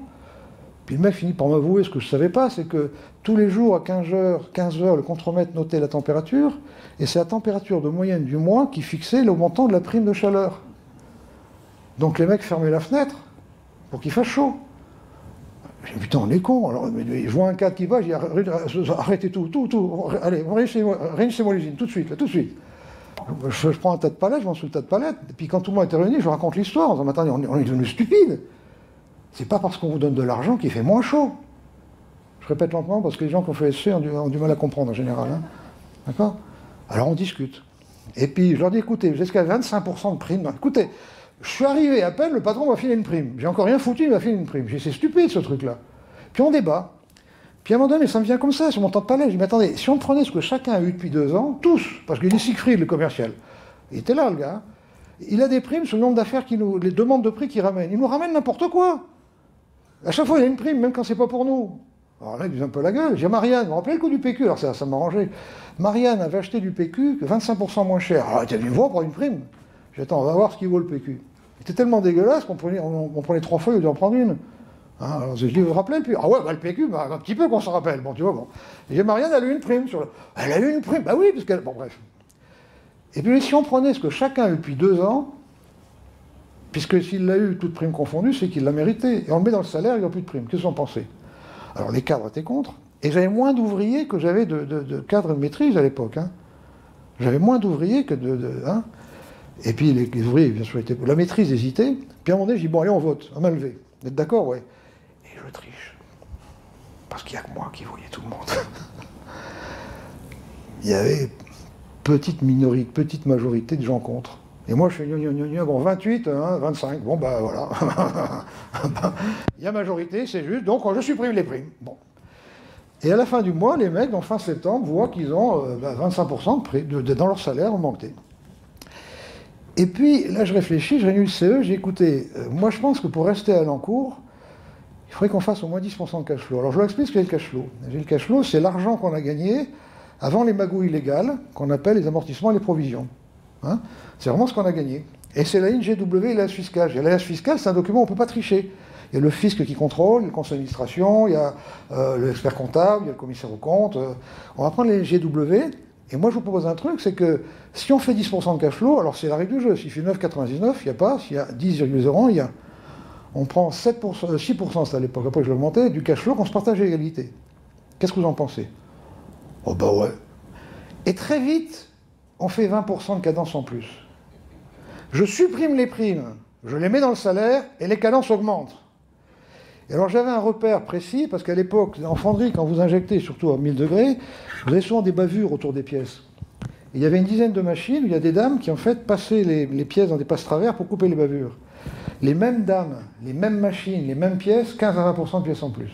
S1: Puis le mec finit par m'avouer ce que je ne savais pas, c'est que tous les jours à 15 heures, le contremaître notait la température, et c'est la température de moyenne du mois qui fixait le montant de la prime de chaleur. Donc les mecs fermaient la fenêtre pour qu'il fasse chaud. J'ai dit, putain, on est con. Alors, je vois un cadre qui va, je dis, arrêtez tout, allez, réunissez-moi l'usine, tout de suite, là, tout de suite. Je prends un tas de palettes, je m'en sous le tas de palettes, et puis quand tout le monde était réuni, je raconte l'histoire, en disant, attendez, on est devenu stupide. C'est pas parce qu'on vous donne de l'argent qu'il fait moins chaud. Je répète lentement, parce que les gens qui ont fait SC ont du mal à comprendre en général. Hein. D'accord? Alors on discute. Et puis je leur dis, écoutez, jusqu'à 25% de prime. Écoutez, je suis arrivé à peine, le patron m'a filé une prime. J'ai encore rien foutu, il m'a filé une prime. J'ai dit, c'est stupide ce truc-là. Puis on débat. Puis à un moment donné, ça me vient comme ça, sur mon temps de palais. Je dis, mais attendez, si on prenait ce que chacun a eu depuis 2 ans, tous, parce qu'il dit Siegfried, le commercial, il était là, le gars, il a des primes sur le nombre d'affaires, les demandes de prix qu'il ramène. Il nous ramène n'importe quoi. À chaque fois, il a une prime, même quand c'est pas pour nous. Alors là, il dit un peu la gueule. J'ai Marianne, vous vous rappelez le coup du PQ? Alors ça m'a arrangé. Marianne avait acheté du PQ 25% moins cher. Alors elle était venue me voir pour une prime. J'ai dit, attends, on va voir ce qu'il vaut le PQ. C'était tellement dégueulasse qu'on prenait 3 feuilles au lieu d'en prendre une. Hein, alors je dis, vous vous rappelez le PQ? Ah ouais, bah, le PQ, bah, un petit peu qu'on s'en rappelle. Bon, tu vois, bon. Et Marianne, elle a eu une prime. Elle a eu une prime, bah oui, parce qu'elle... Bon, bref. Et puis si on prenait ce que chacun a eu depuis 2 ans, puisque s'il l'a eu, toute prime confondue, c'est qu'il l'a mérité. Et on le met dans le salaire, il n'y a plus de prime. Qu'est-ce que vous en pensez? Alors les cadres étaient contre. Et j'avais moins d'ouvriers que j'avais de cadres de maîtrise à l'époque. Hein. J'avais moins d'ouvriers que hein. Et puis les ouvriers, bien sûr, étaient... La maîtrise hésitait. Puis à un moment donné, je dis, bon, allez, on vote. À main levée. Vous êtes d'accord? Ouais. Et je triche. Parce qu'il n'y a que moi qui voyais tout le monde. Il y avait petite minorité, petite majorité de gens contre. Et moi, je fais bon, 28, hein, 25, bon, bah voilà. Il y a majorité, c'est juste, donc je supprime les primes. Bon. Et à la fin du mois, les mecs, en fin septembre, voient qu'ils ont 25% de prime, dans leur salaire augmenté. Et puis, là, je réfléchis, je réunis le CE, j'ai écouté, moi, je pense que pour rester à l'encours, il faudrait qu'on fasse au moins 10% de cash flow. Alors, je vous explique ce qu'est le cash flow. Le cash flow, c'est l'argent qu'on a gagné avant les magouilles illégales, qu'on appelle les amortissements et les provisions. Hein, c'est vraiment ce qu'on a gagné. Et c'est la ligne GW et l'alias fiscale. Et l'alias fiscale, c'est un document où on ne peut pas tricher. il y a le fisc qui contrôle, le conseil d'administration, il y a l'expert comptable, il y a le commissaire aux comptes. On va prendre les GW. Et moi, je vous propose un truc, c'est que si on fait 10% de cash flow, alors c'est la règle du jeu. S'il fait 9,99, il n'y a pas. S'il y a 10,01, il y a. On prend 7%, 6%, c'est à l'époque, après je l'augmentais, du cash flow qu'on se partage à égalité. Qu'est-ce que vous en pensez? Oh bah ouais. Et très vite, on fait 20% de cadence en plus. Je supprime les primes, je les mets dans le salaire, et les cadences augmentent. Et alors j'avais un repère précis, parce qu'à l'époque, en fonderie, quand vous injectez, surtout à 1000 degrés, vous avez souvent des bavures autour des pièces. Et il y avait une dizaine de machines où il y a des dames qui en fait passaient les pièces dans des passes travers pour couper les bavures. Les mêmes dames, les mêmes machines, les mêmes pièces, 15 à 20% de pièces en plus.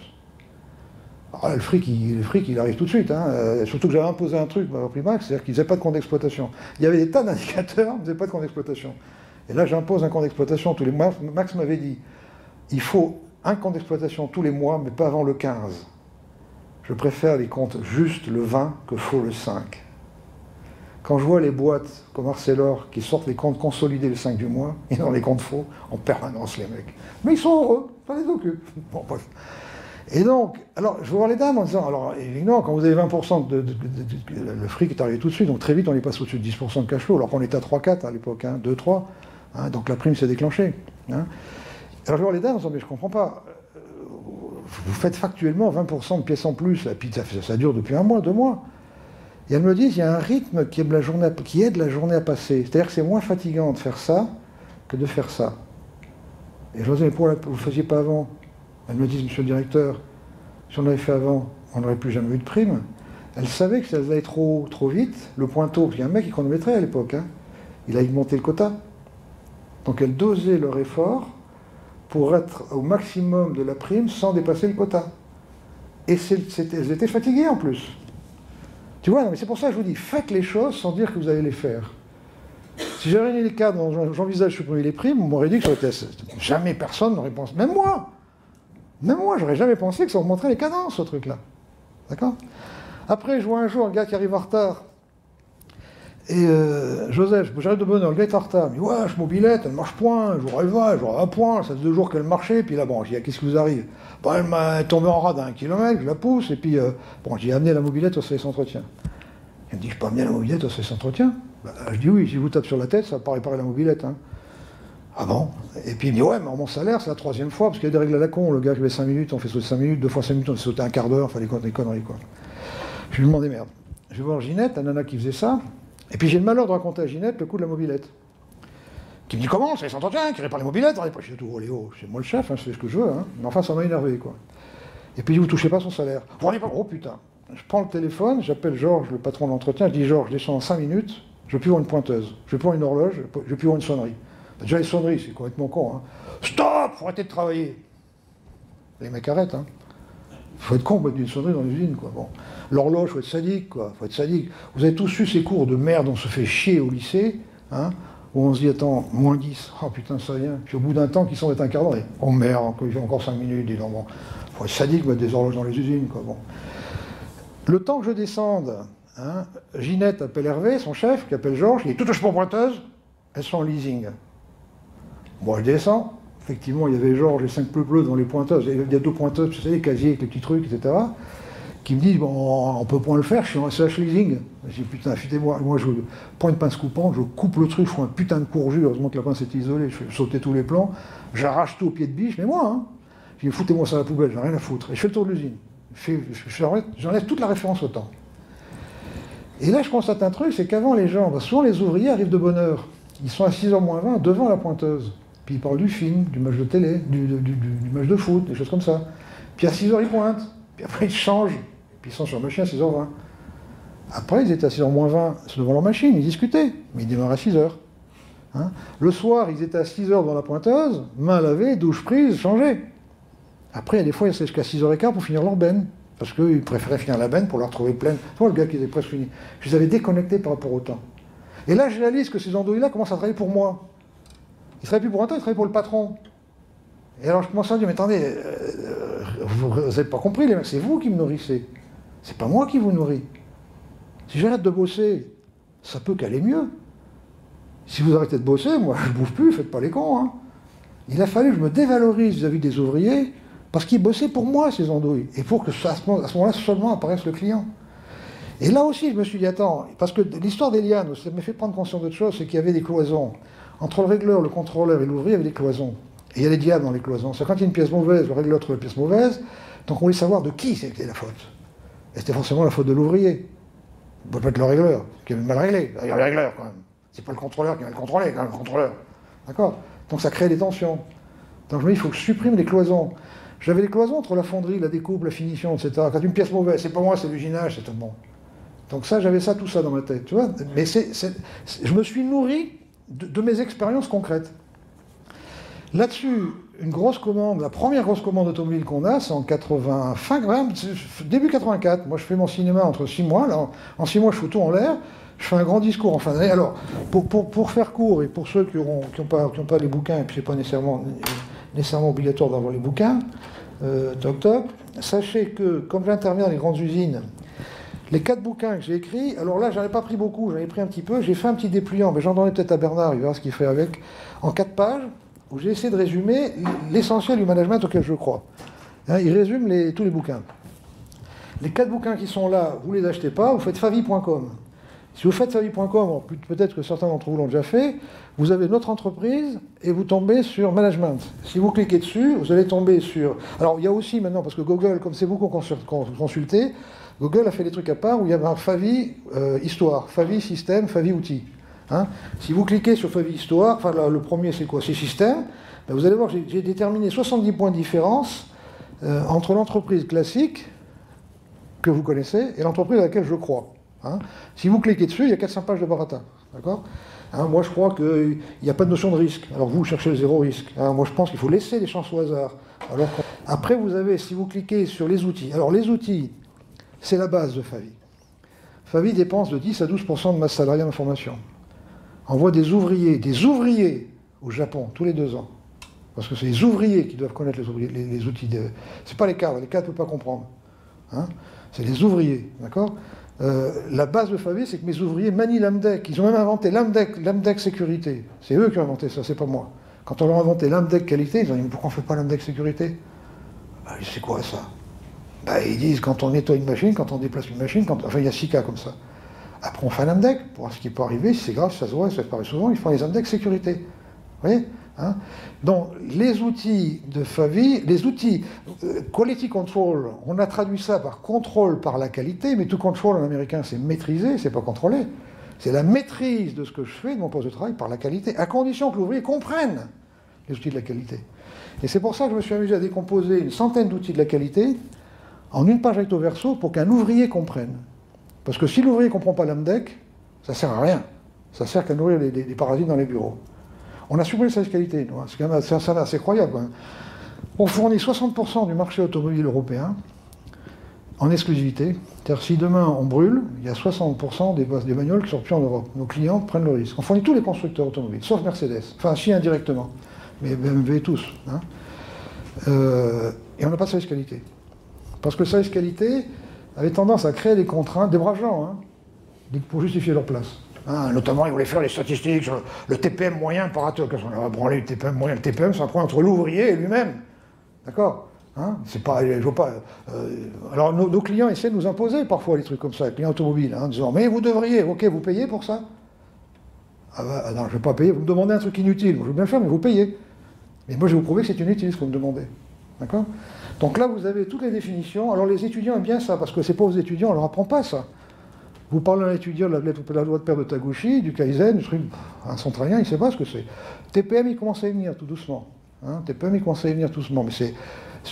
S1: Alors là, le fric, il arrive tout de suite. Hein. Surtout que j'avais imposé un truc au Primax, c'est-à-dire qu'ils ne faisaient pas de compte d'exploitation. Il y avait des tas d'indicateurs, ils ne faisaient pas de compte d'exploitation. Et là, j'impose un compte d'exploitation tous les mois. Max m'avait dit, il faut un compte d'exploitation tous les mois, mais pas avant le 15. Je préfère les comptes juste le 20 que faux le 5. Quand je vois les boîtes comme Arcelor qui sortent les comptes consolidés le 5 du mois, ils ont les comptes faux en permanence, les mecs. Mais ils sont heureux, ça les occupe. Bon, bref. Et donc, alors, je vais voir les dames en disant, alors, évidemment, quand vous avez 20%, le fric est arrivé tout de suite, donc très vite, on est passé au-dessus de 10% de cash flow, alors qu'on était à 3-4 à l'époque, hein, 2-3, hein, donc la prime s'est déclenchée. Hein. Alors, je vais voir les dames en disant, mais je ne comprends pas, vous faites factuellement 20% de pièces en plus, et puis ça dure depuis 1 mois, 2 mois. Et elles me disent, il y a un rythme qui aide la journée à passer. C'est-à-dire que c'est moins fatigant de faire ça que de faire ça. Et je leur dis, mais pourquoi vous ne le faisiez pas avant? Elles me disent, monsieur le directeur, si on l'avait fait avant, on n'aurait plus jamais eu de prime. Elles savaient que ça allait trop vite. Le pointeau, parce qu'il y a un mec qui chronométrait à l'époque, hein, il a augmenté le quota. Donc elles dosaient leur effort pour être au maximum de la prime sans dépasser le quota. Et elles étaient fatiguées en plus. Tu vois, non, mais c'est pour ça que je vous dis, faites les choses sans dire que vous allez les faire. Si j'avais réuni les cas dont j'envisage de supprimer les primes, on m'aurait dit que ça aurait été... Jamais personne n'aurait pensé. Même moi, j'aurais jamais pensé que ça augmenterait les cadences, ce truc-là. D'accord? Après, je vois un jour un gars qui arrive en retard. Et Joseph, j'arrive de bonne heure, le gars est en retard. Il me dit, ouais, je mobilette, elle marche point, jour elle va, jour à point, ça fait 2 jours qu'elle marchait, puis là, bon, je dis, qu'est-ce qui vous arrive? Bon, elle m'a tombé en rade à 1 kilomètre, je la pousse, et puis, bon, j'ai amené la mobilette au service entretien. Il me dit, je peux amener la mobilette au service entretien? Bah, je dis, oui, si je vous tape sur la tête, ça va pas réparer la mobilette. Hein. Ah bon? Et puis il me dit, ouais, mais mon salaire, c'est la 3e fois, parce qu'il y a des règles à la con, le gars qui avait 5 minutes, on fait sauter 5 minutes, 2 fois 5 minutes, on fait sauter un quart d'heure, enfin des conneries, quoi. Je lui demande, merde. Je vais voir Ginette, la nana qui faisait ça, et puis j'ai le malheur de raconter à Ginette le coup de la mobilette. Qui me dit, comment? C'est les entretiens, qui répare les mobilettes? Je dis, oh Léo, c'est moi le chef, hein, je fais ce que je veux, hein. Mais enfin, ça m'a énervé, quoi. Et puis vous touchez pas son salaire. Vous rendez pas? Oh putain. Je prends le téléphone, j'appelle Georges, le patron de l'entretien, je dis, Georges, je descends en 5 minutes, je veux plus voir une pointeuse, je veux plus voir une horloge, je veux plus voir une sonnerie. Déjà les sonneries, c'est complètement con, hein. Stop! Faut arrêter de travailler. Les mecs arrêtent, hein. Faut être con pour mettre une sonnerie dans l'usine, quoi. Bon. L'horloge, faut être sadique, quoi. Faut être sadique. Vous avez tous eu ces cours de merde, on se fait chier au lycée, hein, où on se dit, attends, moins 10, oh putain, ça vient. Puis au bout d'un temps, qui semble être un quart d'heure, oh merde, il fait encore 5 minutes, dis donc, bon. Faut être sadique, mettre des horloges dans les usines, quoi. Bon. Le temps que je descende, hein, Ginette appelle Hervé, son chef, qui appelle Georges, il dit, tout touche pour pointeuse, elles sont en leasing. Moi, je descends. Effectivement, il y avait Georges et 5 pleu dans les pointeuses. Il y a 2 pointeuses, tu sais, les casiers avec les petits trucs, etc., qui me disent, bon, on peut point le faire, je suis en SH leasing. Je dis, putain, affûtez-moi. Moi, je prends une pince coupante, je coupe le truc, je fais un putain de courju, heureusement que la pince est isolée, je fais sauter tous les plans, j'arrache tout au pied de biche, mais moi, hein. Je dis, foutez-moi ça à la poubelle, j'en ai rien à foutre. Et je fais le tour de l'usine. J'enlève toute la référence au temps. Et là, je constate un truc, c'est qu'avant, les gens, souvent les ouvriers arrivent de bonne heure. Ils sont à 6h moins 20 devant la pointeuse. Puis ils parlent du film, du match de télé, du match de foot, des choses comme ça. Puis à 6h, ils pointent. Puis après, ils changent. Puis ils sont sur la machine à 6h20. Après, ils étaient à 6h moins 20 devant leur machine, ils discutaient. Mais ils démarrent à 6h. Hein. Le soir, ils étaient à 6h devant la pointeuse, main lavée, douche prise, changée. Après, il y a des fois, ils restent jusqu'à 6h15 pour finir leur benne. Parce qu'ils préféraient finir la benne pour la retrouver pleine. Tu vois, le gars qui était presque fini. Je les avais déconnectés par rapport au temps. Et là, je réalise que ces andouilles-là commencent à travailler pour moi. Ils ne travaillent plus pour un temps, ils travaillent pour le patron. Et alors, je commence à dire, mais attendez, vous n'avez pas compris, les mecs, c'est vous qui me nourrissez. C'est pas moi qui vous nourris. Si j'arrête de bosser, ça peut qu'aller mieux. Si vous arrêtez de bosser, moi, je ne bouffe plus, faites pas les cons, hein. Il a fallu que je me dévalorise vis-à-vis des ouvriers, parce qu'ils bossaient pour moi, ces andouilles, et pour que à ce moment-là seulement apparaisse le client. Et là aussi, je me suis dit, attends, parce que l'histoire des lianes, ça m'a fait prendre conscience d'autre chose, c'est qu'il y avait des cloisons. Entre le régleur, le contrôleur et l'ouvrier, il y avait des cloisons. Et il y a des diables dans les cloisons. C'est quand il y a une pièce mauvaise, le régleur trouve la pièce mauvaise, donc on voulait savoir de qui c'était la faute. Et c'était forcément la faute de l'ouvrier. Ça peut pas être le régleur, qui avait mal réglé. Il y a le régleur, quand même. C'est pas le contrôleur qui va le contrôler, quand même, le contrôleur. D'accord? Donc ça crée des tensions. Donc je me dis, il faut que je supprime les cloisons. J'avais des cloisons entre la fonderie, la découpe, la finition, etc. Quand une pièce mauvaise, c'est pas moi, c'est l'usinage, c'est tout bon. Donc ça, j'avais ça, tout ça dans ma tête, tu vois. Mais je me suis nourri de mes expériences concrètes. Là-dessus, une grosse commande, la première grosse commande automobile qu'on a, c'est en 80, début 84. Moi, je fais mon cinéma entre 6 mois. Là, en 6 mois, je fous tout en l'air. Je fais un grand discours en fin d'année. Alors, pour faire court, et pour ceux qui n'ont pas les bouquins, et puis c'est pas nécessairement obligatoire d'avoir les bouquins, toc toc, sachez que, comme j'interviens dans les grandes usines, les 4 bouquins que j'ai écrits, alors là, j'en ai pas pris beaucoup, j'en ai pris un petit peu, j'ai fait un petit dépliant, mais j'en donnais peut-être à Bernard, il verra ce qu'il fait avec, en 4 pages, où j'ai essayé de résumer l'essentiel du management auquel je crois. Hein, il résume tous les bouquins. Les 4 bouquins qui sont là, vous ne les achetez pas, vous faites favi.com. Si vous faites favi.com, peut-être que certains d'entre vous l'ont déjà fait, vous avez notre entreprise et vous tombez sur management. Si vous cliquez dessus, vous allez tomber sur... Alors il y a aussi maintenant, parce que Google, comme c'est beaucoup consulté, Google a fait des trucs à part où il y a un Favi Histoire, Favi Système, Favi Outils. Hein, si vous cliquez sur Favi Histoire, enfin là, le premier c'est quoi? C'est Système. Ben, vous allez voir, j'ai déterminé 70 points de différence entre l'entreprise classique que vous connaissez et l'entreprise à laquelle je crois. Hein. Si vous cliquez dessus, il y a 400 pages de barata. D'accord? Hein, moi je crois qu'il n'y a pas de notion de risque. Alors vous cherchez le zéro risque. Hein, moi je pense qu'il faut laisser des chances au hasard. Après vous avez, si vous cliquez sur les outils, alors les outils, c'est la base de Favi. Favi dépense de 10 à 12% de masse salariale en formation. Envoie des ouvriers au Japon tous les 2 ans. Parce que c'est les ouvriers qui doivent connaître les outils. C'est pas les cadres ne peuvent pas comprendre. Hein, c'est les ouvriers, d'accord? La base de Favi, c'est que mes ouvriers manient l'AMDEC. Ils ont même inventé l'AMDEC sécurité. C'est eux qui ont inventé ça, c'est pas moi. Quand on leur a inventé l'AMDEC qualité, ils ont dit pourquoi on ne fait pas l'AMDEC sécurité? Ben, c'est quoi ça? Ben, ils disent quand on nettoie une machine, quand on déplace une machine, enfin il y a 6 cas comme ça. Après on fait un AMDEC, pour voir ce qui peut arriver, si c'est grave, si ça se voit, ça paraît souvent, ils font les AMDEC sécurité. Vous voyez? Hein? Donc les outils de Favi, les outils quality control, on a traduit ça par contrôle par la qualité, mais tout control en américain c'est maîtriser, c'est pas contrôler. C'est la maîtrise de ce que je fais, de mon poste de travail, par la qualité, à condition que l'ouvrier comprenne les outils de la qualité. Et c'est pour ça que je me suis amusé à décomposer une centaine d'outils de la qualité en une page recto verso pour qu'un ouvrier comprenne. Parce que si l'ouvrier ne comprend pas l'AMDEC, ça ne sert à rien. Ça sert qu'à nourrir les parasites dans les bureaux. On a supprimé le service qualité, c'est quand même assez incroyable. Hein. On fournit 60% du marché automobile européen en exclusivité. C'est-à-dire si demain on brûle, il y a 60% des bagnoles qui sortent plus en Europe. Nos clients prennent le risque. On fournit tous les constructeurs automobiles, sauf Mercedes. Enfin, si indirectement. Mais BMW tous. Hein. Et on n'a pas de service qualité. Parce que le service qualité avait tendance à créer des contraintes, des braves gens, hein, pour justifier leur place. Hein, notamment, ils voulaient faire les statistiques sur le TPM moyen par atelier. On a branlé le TPM moyen. Le TPM, c'est un point entre l'ouvrier et lui-même. D'accord? Hein, c'est pas, je vois pas. Alors, nos clients essaient de nous imposer parfois des trucs comme ça, les clients automobiles, hein, en disant mais vous devriez, ok, vous payez pour ça? Ah bah, non, je ne vais pas payer. Vous me demandez un truc inutile. Moi, je veux bien le faire, mais vous payez. Mais moi, je vais vous prouver que c'est inutile ce que vous me demandez. D'accord? Donc là, vous avez toutes les définitions. Alors, les étudiants aiment bien ça, parce que c'est pas aux étudiants, on leur apprend pas ça. Vous parlez à un étudiant de la loi de père de Taguchi, du Kaizen, du truc, un centralien, il ne sait pas ce que c'est. TPM, il commence à y venir tout doucement. Hein, TPM, il commence à y venir tout doucement. Mais c'est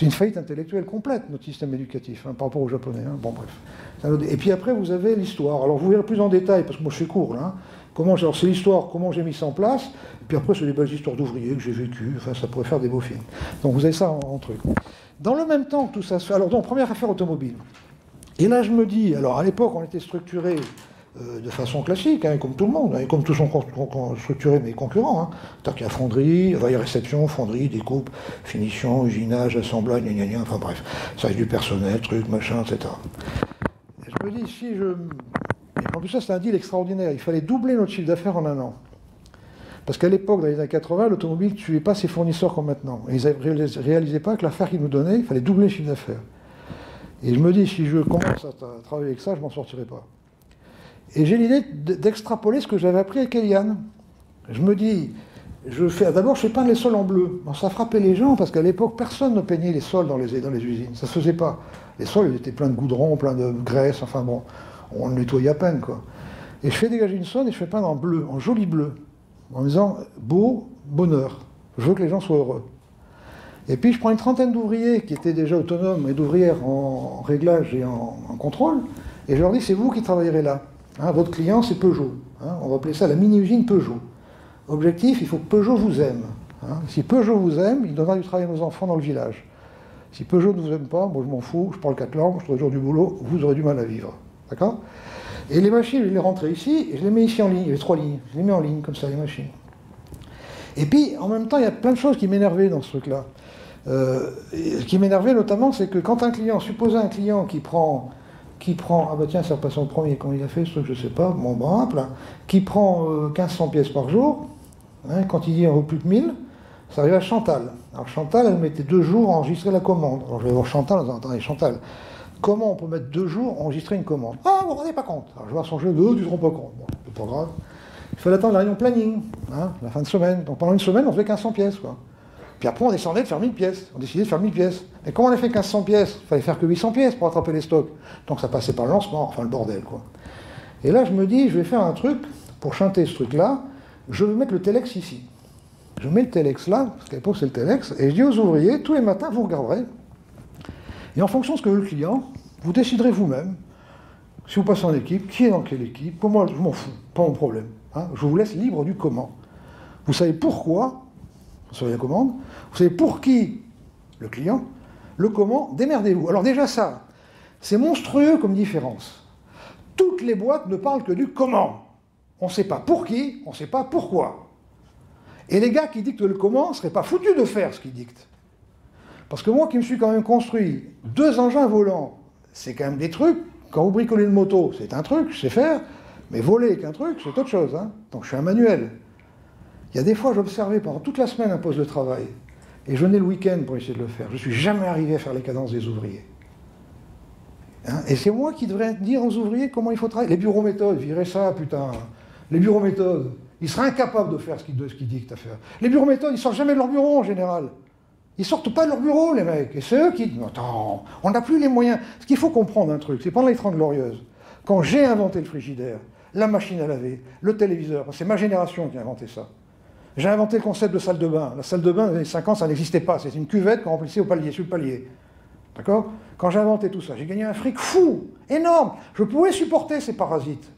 S1: une faillite intellectuelle complète, notre système éducatif, hein, par rapport aux Japonais. Hein. Bon, bref. Et puis après, vous avez l'histoire. Alors, vous verrez plus en détail, parce que moi, je suis court, là. Hein. Alors, c'est l'histoire, comment j'ai mis ça en place. Et puis après, c'est des belles histoires d'ouvriers que j'ai vécues. Enfin, ça pourrait faire des beaux films. Donc, vous avez ça en truc. Dans le même temps que tout ça se fait... Alors, donc, première affaire automobile. Et là, je me dis, alors à l'époque, on était structuré de façon classique, hein, comme tout le monde, hein, comme tous sont structurés mes concurrents. Hein. C'est-à-dire qu'il y a fonderie, il y a réception, fonderie, découpe, finition, usinage, assemblage, gna gna gna, enfin bref, service du personnel, truc, machin, etc. Et je me dis, Et en plus, ça, c'était un deal extraordinaire. Il fallait doubler notre chiffre d'affaires en 1 an. Parce qu'à l'époque, dans les années 80, l'automobile ne suivait pas ses fournisseurs comme maintenant. Et ils ne réalisaient pas que l'affaire qu'ils nous donnaient, il fallait doubler le chiffre d'affaires. Et je me dis, si je commence à travailler avec ça, je ne m'en sortirai pas. Et j'ai l'idée d'extrapoler ce que j'avais appris avec Eliane. Je me dis, d'abord, je fais peindre les sols en bleu. Bon, ça frappait les gens, parce qu'à l'époque, personne ne peignait les sols dans les usines. Ça ne se faisait pas. Les sols, ils étaient pleins de goudron, pleins de graisse, enfin bon, on le nettoyait à peine, quoi. Et je fais dégager une sonde et je fais peindre en bleu, en joli bleu, en me disant, beau, bonheur. Je veux que les gens soient heureux. Et puis je prends une trentaine d'ouvriers qui étaient déjà autonomes et d'ouvrières en réglage et en contrôle, et je leur dis, c'est vous qui travaillerez là. Hein, votre client, c'est Peugeot. Hein, on va appeler ça la mini-usine Peugeot. Objectif, il faut que Peugeot vous aime. Hein. Si Peugeot vous aime, il donnera du travail à nos enfants dans le village. Si Peugeot ne vous aime pas, moi je m'en fous, je parle 4 langues, je trouve toujours du boulot, vous aurez du mal à vivre. D'accord? Et les machines, je les rentre ici, et je les mets ici en ligne, il y avait 3 lignes. Je les mets en ligne, comme ça, les machines. Et puis, en même temps, il y a plein de choses qui m'énervaient dans ce truc-là. Ce qui m'énervait notamment, c'est que quand un client, supposez un client qui prend, ah bah tiens, c'est repassé en premier, quand il a fait ce truc, je sais pas, bon, bah, là, qui prend 1500 pièces par jour, hein, quand il dit en vaut plus que 1000, ça arrive à Chantal. Alors Chantal, elle mettait 2 jours à enregistrer la commande. Alors je vais voir Chantal, en disant, attendez, Chantal, comment on peut mettre 2 jours à enregistrer une commande? Ah, vous ne vous rendez pas compte. Alors je vais voir son jeu, tu ne te rends pas compte. Bon, c'est pas grave. Il fallait attendre la réunion planning, hein, la fin de semaine. Donc pendant une semaine, on faisait 1500 pièces, quoi. Puis après, on descendait de faire 1000 pièces. On décidait de faire 1000 pièces. Et comment on a fait 1500 pièces? Il fallait faire que 800 pièces pour attraper les stocks. Donc ça passait par le lancement, enfin le bordel, quoi. Et là, je me dis, je vais faire un truc, pour chanter ce truc-là, je vais mettre le Telex ici. Je mets le Telex là, parce qu'à l'époque c'est le Telex, et je dis aux ouvriers, tous les matins, vous regarderez. Et en fonction de ce que veut le client, vous déciderez vous-même, si vous passez en équipe, qui est dans quelle équipe. Pour moi, je m'en fous, pas mon problème. Hein. Je vous laisse libre du comment. Vous savez pourquoi, sur la commande, vous savez pour qui, le client, le comment, démerdez-vous. Alors déjà ça, c'est monstrueux comme différence. Toutes les boîtes ne parlent que du comment. On ne sait pas pour qui, on ne sait pas pourquoi. Et les gars qui dictent le comment ne seraient pas foutus de faire ce qu'ils dictent. Parce que moi qui me suis quand même construit 2 engins volants, c'est quand même des trucs. Quand vous bricolez une moto, c'est un truc, je sais faire, mais voler avec un truc, c'est autre chose. Hein. Donc je suis un manuel. Il y a des fois, j'observais pendant toute la semaine un poste de travail, et je venais le week-end pour essayer de le faire. Je ne suis jamais arrivé à faire les cadences des ouvriers. Hein. Et c'est moi qui devrais dire aux ouvriers comment il faut travailler. Les bureaux méthodes, virez ça, putain. Les bureaux méthodes, ils seraient incapables de faire ce qu'ils dictent à faire. Les bureaux méthodes, ils ne sortent jamais de leur bureau en général. Ils sortent pas de leur bureau, les mecs. Et c'est eux qui disent, attends, on n'a plus les moyens. Ce qu'il faut comprendre un truc, c'est pendant les 30 Glorieuses, quand j'ai inventé le frigidaire, la machine à laver, le téléviseur, c'est ma génération qui a inventé ça. J'ai inventé le concept de salle de bain. La salle de bain, dans les années 50, ça n'existait pas. C'était une cuvette qu'on remplissait au palier, sur le palier. D'accord? Quand j'ai inventé tout ça, j'ai gagné un fric fou, énorme. Je pouvais supporter ces parasites.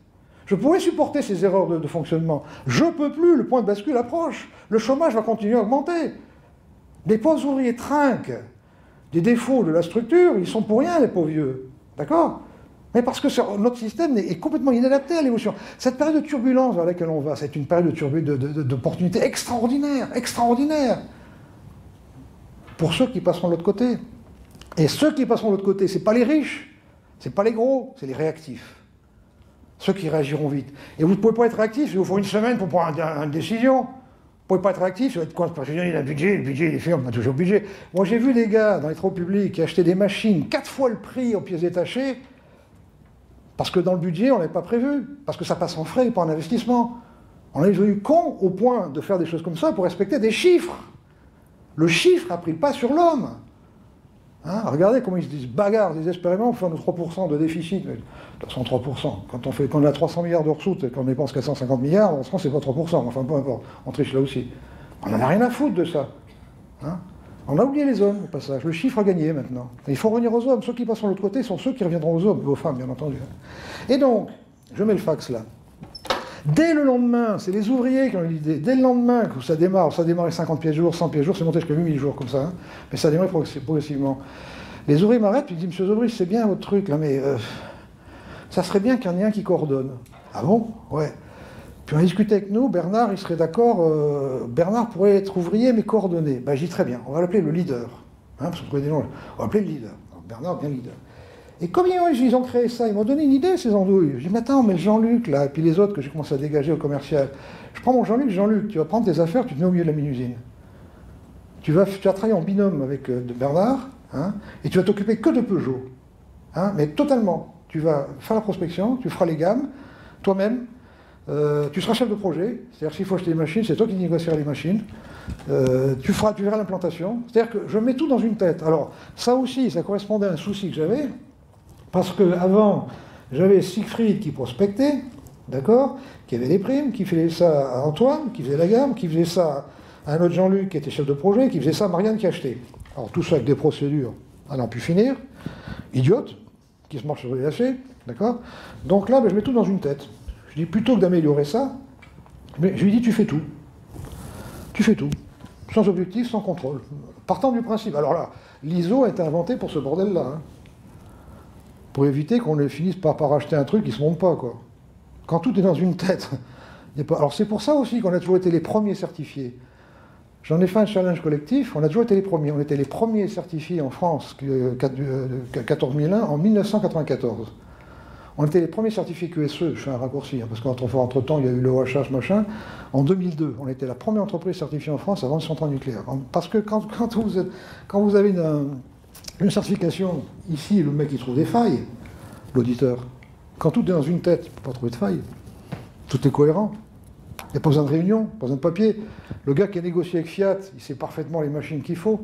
S1: Je pouvais supporter ces erreurs de fonctionnement. Je ne peux plus, le point de bascule approche. Le chômage va continuer à augmenter. Les pauvres ouvriers trinquent des défauts de la structure, ils sont pour rien, les pauvres vieux. D'accord? Mais parce que notre système est complètement inadapté à l'évolution. Cette période de turbulence vers laquelle on va, c'est une période d'opportunité extraordinaire, extraordinaire, pour ceux qui passeront de l'autre côté. Et ceux qui passeront de l'autre côté, ce n'est pas les riches, ce n'est pas les gros, c'est les réactifs. Ceux qui réagiront vite. Et vous ne pouvez pas être réactif, il vous faut une semaine pour prendre une décision. Vous ne pouvez pas être réactif, ça va être quoi? Parce qu'il y a un budget, le budget il est fait, on a toujours le budget. Moi j'ai vu des gars dans les travaux publics qui achetaient des machines 4 fois le prix aux pièces détachées, parce que dans le budget on n'avait pas prévu, parce que ça passe en frais, pas en investissement. On est devenu con au point de faire des choses comme ça pour respecter des chiffres. Le chiffre a pris le pas sur l'homme. Hein, regardez comment ils se bagarrent désespérément pour faire nos 3% de déficit. Mais, de toute façon, 3%. Quand on a 300 milliards de ressources et qu'on dépense 450 milliards, en France, c'est pas 3%. Enfin, peu importe. On triche là aussi. On n'en a rien à foutre de ça. Hein, on a oublié les hommes, au passage. Le chiffre a gagné maintenant. Et il faut revenir aux hommes. Ceux qui passeront de l'autre côté sont ceux qui reviendront aux hommes, et aux femmes, bien entendu. Et donc, je mets le fax là. Dès le lendemain, c'est les ouvriers qui ont eu l'idée, dès le lendemain que ça démarrait 50 pièces jour, 100 pièces jour, c'est monté jusqu'à 8000 jours comme ça, hein, mais ça démarrait progressivement. Les ouvriers m'arrêtent et ils disent, monsieur Zobry, c'est bien votre truc là, mais ça serait bien qu'il y en ait un qui coordonne. Ah bon? Ouais. Puis on a discuté avec nous, Bernard, il serait d'accord, Bernard pourrait être ouvrier mais coordonné. Ben, j'ai dit très bien, on va l'appeler le leader. Hein, parce que vous trouvez des gens, on va l'appeler le leader. Alors, Bernard, bien leader. Et comme ils ont créé ça, ils m'ont donné une idée, ces andouilles. Je dis, mais attends, mais Jean-Luc, là, et puis les autres que j'ai commencé à dégager au commercial. Je prends mon Jean-Luc, tu vas prendre tes affaires, tu te mets au milieu de la mini-usine. Tu vas travailler en binôme avec Bernard, hein, et tu vas t'occuper que de Peugeot. Hein, mais totalement. Tu vas faire la prospection, tu feras les gammes, toi-même, tu seras chef de projet, c'est-à-dire s'il faut acheter des machines, c'est toi qui négocieras les machines, tu verras l'implantation, c'est-à-dire que je mets tout dans une tête. Alors, ça aussi, ça correspondait à un souci que j'avais, parce qu'avant, j'avais Siegfried qui prospectait, d'accord, qui avait des primes, qui faisait ça à Antoine, qui faisait la gamme, qui faisait ça à un autre Jean-Luc qui était chef de projet, qui faisait ça à Marianne qui achetait. Alors tout ça avec des procédures à n'en plus finir, idiotes, qui se marchent sur les lâchers, d'accord. Donc là, je mets tout dans une tête. Je dis, plutôt que d'améliorer ça, mais je lui dis, tu fais tout. Tu fais tout. Sans objectif, sans contrôle. Partant du principe. Alors là, l'ISO a été inventé pour ce bordel-là. Hein. Pour éviter qu'on ne finisse par racheter un truc qui ne se monte pas, quoi. Quand tout est dans une tête. Alors c'est pour ça aussi qu'on a toujours été les premiers certifiés. J'en ai fait un challenge collectif, on a toujours été les premiers. On était les premiers certifiés en France, 14001, en 1994. On était les premiers certifiés QSE, je fais un raccourci, hein, parce qu'entre-temps, il y a eu le OHH, machin. En 2002, on était la première entreprise certifiée en France avant une centrale nucléaire. Parce que quand vous avez une certification, ici, le mec, il trouve des failles, l'auditeur. Quand tout est dans une tête, il ne peut pas trouver de failles. Tout est cohérent. Il n'y a pas besoin de réunion, pas besoin de papier. Le gars qui a négocié avec Fiat, il sait parfaitement les machines qu'il faut,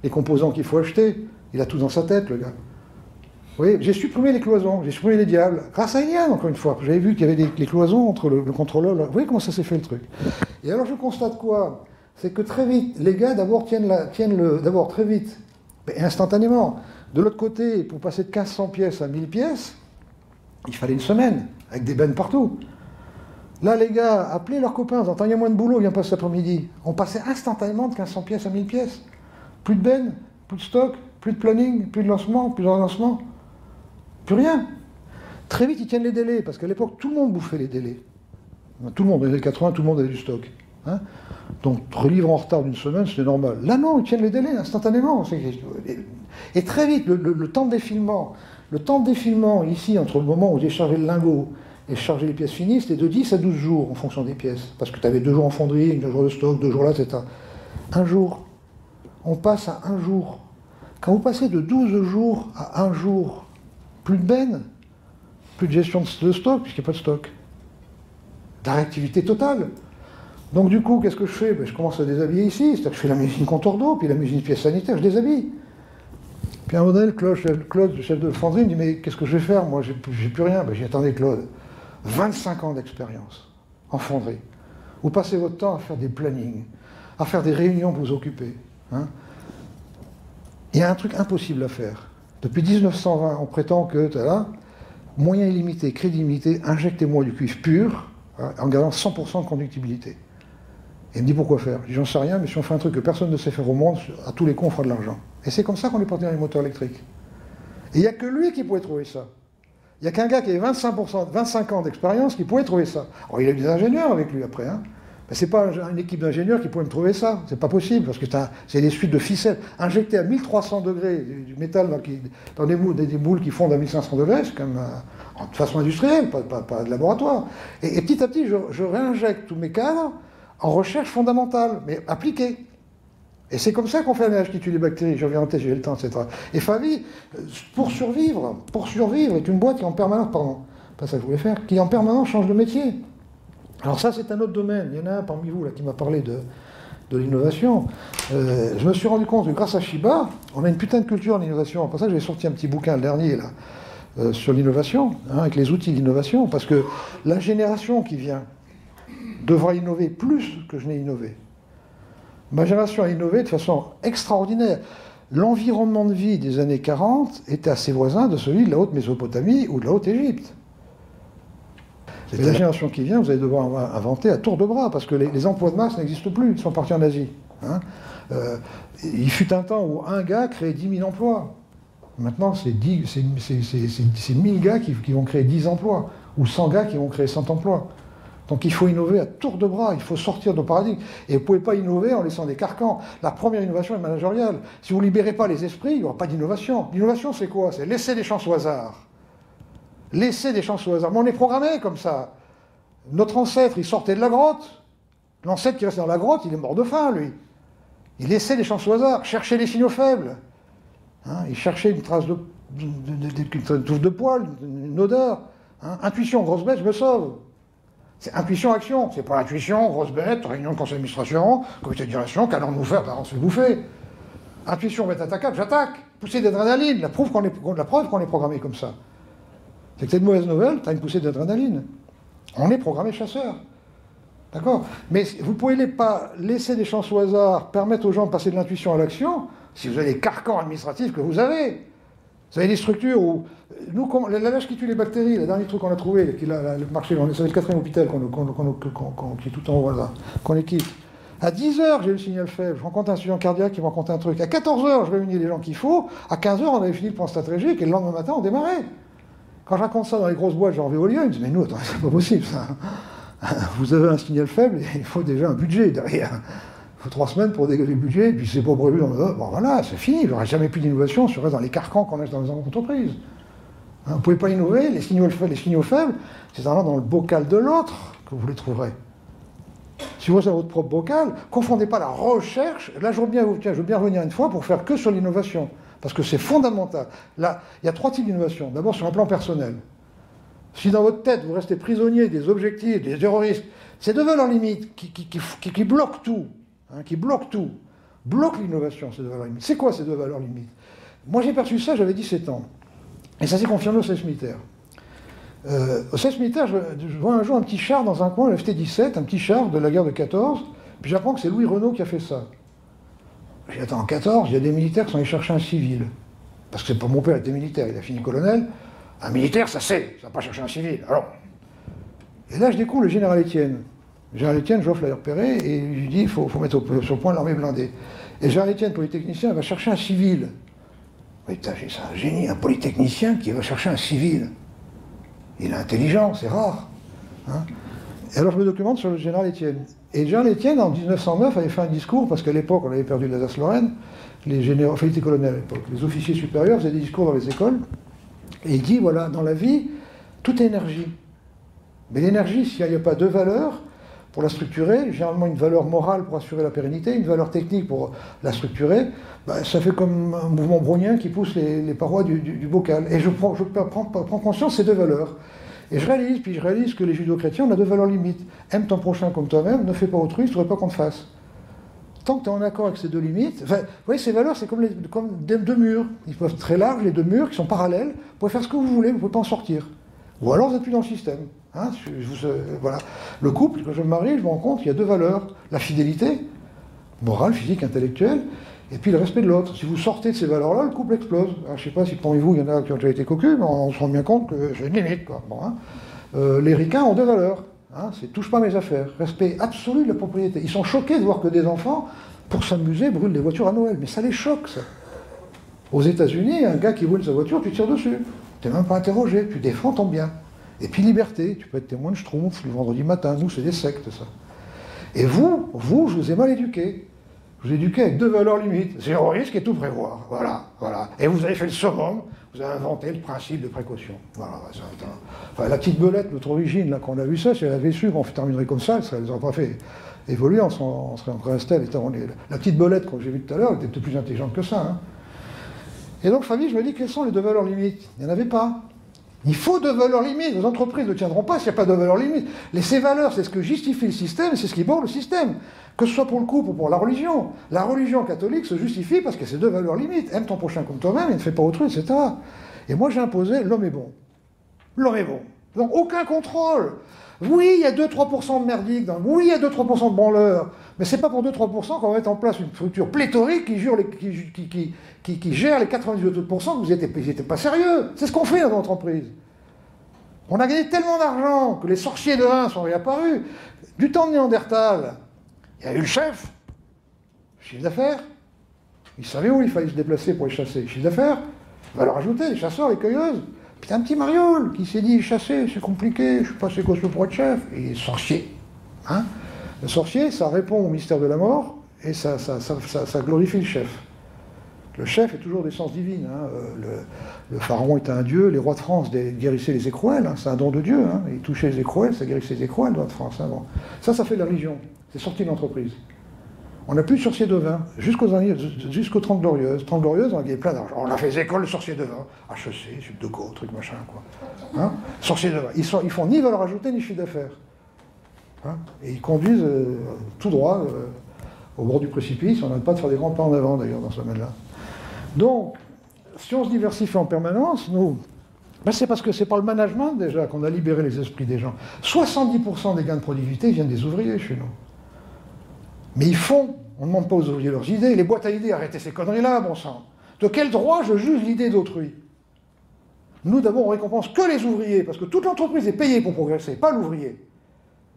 S1: les composants qu'il faut acheter. Il a tout dans sa tête, le gars. Vous voyez, j'ai supprimé les cloisons, j'ai supprimé les diables, grâce à Eliane, encore une fois. J'avais vu qu'il y avait les cloisons entre le contrôleur. Vous voyez comment ça s'est fait, le truc. Et alors, je constate quoi? C'est que très vite, les gars, d'abord, d'abord très vite, et instantanément. De l'autre côté, pour passer de 1500 pièces à 1000 pièces, il fallait une semaine, avec des bennes partout. Là, les gars, appelaient leurs copains, en disant, il y a moins de boulot, viens passer cet après-midi. On passait instantanément de 1500 pièces à 1000 pièces. Plus de bennes, plus de stock, plus de planning, plus de lancement, plus de relancement. Plus rien. Très vite, ils tiennent les délais, parce qu'à l'époque, tout le monde bouffait les délais. Tout le monde, dans les années 80, tout le monde avait du stock. Hein, donc, relivre en retard d'une semaine, c'était normal. Là, non, ils tiennent les délais instantanément. Et très vite, le temps de défilement, ici, entre le moment où j'ai chargé le lingot et charger les pièces finies, c'était de 10 à 12 jours en fonction des pièces. Parce que tu avais 2 jours en fonderie, 2 jours de stock, 2 jours là, etc. Un jour. On passe à un jour. Quand vous passez de 12 jours à un jour, plus de bennes, plus de gestion de stock, puisqu'il n'y a pas de stock. La réactivité totale. Donc du coup, qu'est-ce que je fais? Je commence à déshabiller ici, c'est-à-dire que je fais la musine contour d'eau, puis la musine pièces sanitaires, je déshabille. Puis à un moment donné, Claude, le chef de fonderie, me dit, mais qu'est-ce que je vais faire? Moi, j'ai plus rien. J'y attendais, Claude. 25 ans d'expérience en fonderie. Vous passez votre temps à faire des plannings, à faire des réunions pour vous occuper. Hein. Il y a un truc impossible à faire. Depuis 1920, on prétend que, là, moyens illimités, crédit illimité, injectez-moi du cuivre pur, hein, en gardant 100% de conductibilité. Et il me dit pourquoi faire? Je dis, j'en sais rien, mais si on fait un truc que personne ne sait faire au monde, à tous les coups, on fera de l'argent. Et c'est comme ça qu'on est porté dans les moteurs électriques. Et il n'y a que lui qui pouvait trouver ça. Il n'y a qu'un gars qui avait 25 ans d'expérience qui pouvait trouver ça. Alors, il a eu des ingénieurs avec lui après. Hein. Mais ce n'est pas une équipe d'ingénieurs qui pouvait me trouver ça. C'est pas possible, parce que c'est des suites de ficelles injectées à 1300 degrés, du métal dans des moules qui fondent à 1500 degrés, c'est quand même de façon industrielle, pas de laboratoire. Et petit à petit, je réinjecte tous mes cadres en recherche fondamentale, mais appliquée. Et c'est comme ça qu'on fait un ménage qui tue les bactéries, je reviens en tête, j'ai le temps, etc. Et Favi, pour survivre, est une boîte qui en permanence, pardon, pas ça que je voulais faire, qui en permanence change de métier. Alors ça, c'est un autre domaine. Il y en a un parmi vous là, qui m'a parlé de l'innovation. Je me suis rendu compte que grâce à Shiba, on a une putain de culture en innovation. C'est pour ça que j'ai sorti un petit bouquin, le dernier, là, sur l'innovation, hein, avec les outils d'innovation, parce que la génération qui vient devra innover plus que je n'ai innové. Ma génération a innové de façon extraordinaire. L'environnement de vie des années 40 était assez voisin de celui de la Haute-Mésopotamie ou de la Haute-Égypte. Et la génération qui vient, vous allez devoir inventer à tour de bras, parce que les emplois de masse n'existent plus, ils sont partis en Asie. Hein. Il fut un temps où un gars créait 10 000 emplois. Maintenant, c'est 1000 gars qui vont créer 10 emplois, ou 100 gars qui vont créer 100 emplois. Donc il faut innover à tour de bras, il faut sortir de nos paradigmes. Et vous ne pouvez pas innover en laissant des carcans. La première innovation est managériale. Si vous ne libérez pas les esprits, il n'y aura pas d'innovation. L'innovation, c'est quoi? C'est laisser des chances au hasard. Laisser des chances au hasard. Mais on est programmé comme ça. Notre ancêtre, il sortait de la grotte. L'ancêtre qui restait dans la grotte, il est mort de faim, lui. Il laissait des chances au hasard, cherchait les signaux faibles. Hein, il cherchait une trace une touffe de poil, une odeur. Hein, intuition, grosse bête, je me sauve. C'est intuition-action. C'est pas intuition, grosse bête, réunion de conseil d'administration, comité de direction, qu'allons nous faire, on se fait bouffer. Intuition, bête attaquable, j'attaque. Poussée d'adrénaline, la preuve qu'on est programmé comme ça. C'est que c'est une mauvaise nouvelle, tu as une poussée d'adrénaline. On est programmé chasseur. D'accord? Mais vous ne pouvez pas laisser des chances au hasard, permettre aux gens de passer de l'intuition à l'action, si vous avez les carcans administratifs que vous avez. Vous avez des structures où... Nous, la lâche qui tue les bactéries, le dernier truc qu'on a trouvé, qui a marché, c'est le 4e hôpital qui est tout en haut, là, qu'on équipe. À 10 heures, j'ai eu le signal faible, je rencontre un student cardiaque qui me raconte un truc. À 14 heures, je réunis les gens qu'il faut. À 15 heures, on avait fini le plan stratégique, et le lendemain matin, on démarrait. Quand je raconte ça dans les grosses boîtes, genre Veolia, ils me disent, mais nous, attends, c'est pas possible, ça. Vous avez un signal faible, et il faut déjà un budget derrière. Il faut 3 semaines pour dégager le budget, et puis c'est pas prévu dans le... Bon voilà, c'est fini, il n'y aura jamais plus d'innovation, si on reste dans les carcans qu'on a dans les entreprises. Hein, vous ne pouvez pas innover, les signaux faibles, c'est dans le bocal de l'autre que vous les trouverez. Si vous êtes dans votre propre bocal, ne confondez pas la recherche, là je veux bien revenir une fois pour faire que sur l'innovation, parce que c'est fondamental. Là, il y a 3 types d'innovation. D'abord sur un plan personnel. Si dans votre tête vous restez prisonnier des objectifs, des terroristes, c'est deux valeurs limites qui bloquent tout. Hein, qui bloque tout, bloque l'innovation, ces deux valeurs limites. C'est quoi ces deux valeurs limites? Moi j'ai perçu ça, j'avais 17 ans. Et ça s'est confirmé au service militaire. Au service militaire, je vois un jour un petit char dans un coin, le FT-17, un petit char de la guerre de 14, puis j'apprends que c'est Louis Renault qui a fait ça. J'ai dit, attends, en 14, il y a des militaires qui sont allés chercher un civil. Parce que mon père était militaire, il a fini colonel. Un militaire, ça sait, ça va pas chercher un civil. Alors. Et là, je découvre le général Étienne. Général Étienne, Joffre l'a repéré, et il lui dit, il faut mettre sur le point l'armée blindée. Et Général Étienne, polytechnicien, va chercher un civil. Putain, c'est un génie, un polytechnicien qui va chercher un civil. Il est intelligent, c'est rare. Hein. Et alors je me documente sur le général Étienne. Et le général Étienne, en 1909, avait fait un discours, parce qu'à l'époque, on avait perdu l'Alsace-Lorraine, les généraux, enfin, il était colonel à l'époque, les officiers supérieurs faisaient des discours dans les écoles, et il dit, voilà, dans la vie, tout est énergie. Mais l'énergie, s'il n'y a pas deux valeurs, pour la structurer, généralement une valeur morale pour assurer la pérennité, une valeur technique pour la structurer, bah, ça fait comme un mouvement brownien qui pousse les parois du bocal. Et je prends conscience de ces deux valeurs. Et je réalise que les judéo-chrétiens, on a deux valeurs limites. Aime ton prochain comme toi-même, ne fais pas autrui, je ne voudrais pas qu'on te fasse. Tant que tu es en accord avec ces deux limites, enfin, vous voyez, ces valeurs, c'est comme deux murs. Ils peuvent être très larges, les deux murs qui sont parallèles, vous pouvez faire ce que vous voulez, vous ne pouvez pas en sortir. Ou alors vous n'êtes plus dans le système. Hein, voilà. Le couple, quand je me marie, je me rends compte qu'il y a deux valeurs. La fidélité, morale, physique, intellectuelle, et puis le respect de l'autre. Si vous sortez de ces valeurs-là, le couple explose. Alors, je ne sais pas si parmi vous, il y en a qui ont déjà été cocus, mais on se rend bien compte que j'ai une limite. Quoi. Bon, hein. Les ricains ont deux valeurs. Hein, c'est touche pas mes affaires. Respect absolu de la propriété. Ils sont choqués de voir que des enfants, pour s'amuser, brûlent des voitures à Noël. Mais ça les choque, ça. Aux États-Unis, un gars qui brûle sa voiture, tu tires dessus. Tu n'es même pas interrogé, tu défends ton bien. Et puis liberté, tu peux être témoin de Schtroumpf le vendredi matin, nous c'est des sectes ça. Et vous, je vous ai mal éduqué. Je vous ai éduqué avec deux valeurs limites, zéro risque et tout prévoir. Voilà. Et vous avez fait le summum, vous avez inventé le principe de précaution. Voilà, enfin, la petite belette, notre origine, là, qu'on a vu ça, si elle avait su qu'on terminerait comme ça, elle ne nous aurait pas fait évoluer, on serait encore resté. La petite belette, comme j'ai vu tout à l'heure, elle était peut-être plus intelligente que ça. Hein. Et donc, famille, je me dis, quelles sont les deux valeurs limites? Il n'y en avait pas. Il faut deux valeurs limites. Vos entreprises ne tiendront pas s'il n'y a pas de valeurs limites. Ces valeurs, c'est ce que justifie le système, c'est ce qui borne le système. Que ce soit pour le couple ou pour la religion. La religion catholique se justifie parce qu'il y a ces deux valeurs limites. Aime ton prochain comme toi-même et ne fais pas autrui, etc. Et moi, j'ai imposé l'homme est bon. L'homme est bon. Donc, aucun contrôle. Oui, il y a 2-3% de merdiques. Oui, il y a 2-3% de branleurs. Mais c'est pas pour 2-3% qu'on va mettre en place une structure pléthorique qui gère les 98% que vous n'étiez pas sérieux. C'est ce qu'on fait dans l'entreprise. On a gagné tellement d'argent que les sorciers de vin sont réapparus. Du temps de Néandertal, il y a eu le chef, chiffre d'affaires. Il savait où il fallait se déplacer pour les chasser. Chiffre d'affaires, valeur ajoutée, les chasseurs, les cueilleuses. Puis un petit mariole qui s'est dit chasser, c'est compliqué, je suis pas assez costaud pour être chef. Et il est sorcier. Hein, le sorcier, ça répond au mystère de la mort et ça glorifie le chef. Le chef est toujours d'essence divine. Hein. Le pharaon était un dieu, les rois de France guérissaient les écrouelles, hein. C'est un don de Dieu. Hein. Ils touchaient les écrouelles, ça guérissait les écrouelles, les rois de France. Hein. Bon. Ça fait de la religion. C'est sorti de l'entreprise. On n'a plus de sorciers de vin, jusqu'aux 30 Glorieuses. 30 Glorieuses, on a gagné plein d'argent. On a fait des écoles de sorciers de vin. HEC, Sud de Gaulle, truc machin, quoi. Hein, sorciers de vin. Ils font ni valeur ajoutée, ni chiffre d'affaires. Hein, et ils conduisent tout droit au bord du précipice. On n'a pas de faire des grands pas en avant, d'ailleurs, dans ce domaine-là. Donc, si on se diversifie en permanence, nous, ben c'est parce que c'est par le management, déjà, qu'on a libéré les esprits des gens. 70% des gains de productivité viennent des ouvriers chez nous. Mais ils font, on ne demande pas aux ouvriers leurs idées. Les boîtes à idées, arrêtez ces conneries-là, bon sang. De quel droit je juge l'idée d'autrui? Nous, d'abord, on récompense que les ouvriers, parce que toute l'entreprise est payée pour progresser, pas l'ouvrier.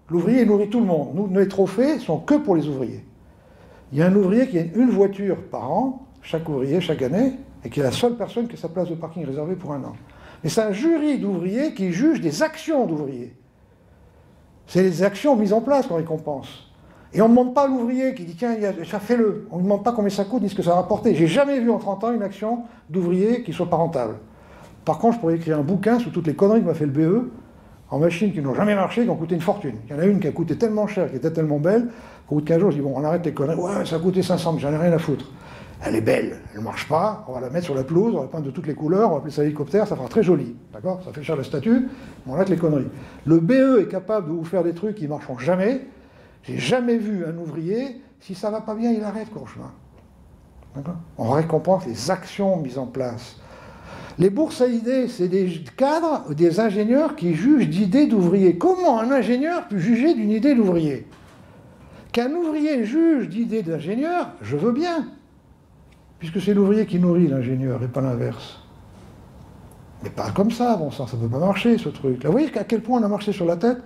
S1: L'ouvrier nourrit tout le monde. Nous, les trophées sont que pour les ouvriers. Il y a un ouvrier qui a une voiture par an, chaque ouvrier, chaque année, et qui est la seule personne qui a sa place de parking réservée pour un an. Mais c'est un jury d'ouvriers qui juge des actions d'ouvriers. C'est les actions mises en place qu'on récompense. Et on ne demande pas à l'ouvrier qui dit tiens, ça fais-le. On ne demande pas combien ça coûte ni ce que ça a rapporté. J'ai jamais vu en 30 ans une action d'ouvrier qui soit pas rentable. Par contre, je pourrais écrire un bouquin sur toutes les conneries que m'a fait le BE, en machines qui n'ont jamais marché, qui ont coûté une fortune. Il y en a une qui a coûté tellement cher, qui était tellement belle, qu'au bout de 15 jours, je dis bon, on arrête les conneries. Ouais, ça a coûté 500, mais j'en ai rien à foutre. Elle est belle, elle ne marche pas, on va la mettre sur la pelouse, on va la peindre de toutes les couleurs, on va appeler ça hélicoptère, ça fera très joli. D'accord? Ça fait cher la statue, on arrête les conneries. Le BE est capable de vous faire des trucs qui ne marcheront jamais. J'ai jamais vu un ouvrier, si ça ne va pas bien, il arrête court chemin. On récompense les actions mises en place. Les bourses à idées, c'est des cadres, des ingénieurs qui jugent d'idées d'ouvriers. Comment un ingénieur peut juger d'une idée d'ouvrier? Qu'un ouvrier juge d'idées d'ingénieur, je veux bien. Puisque c'est l'ouvrier qui nourrit l'ingénieur et pas l'inverse. Mais pas comme ça, bon sang, ça ne peut pas marcher ce truc. Là, vous voyez à quel point on a marché sur la tête?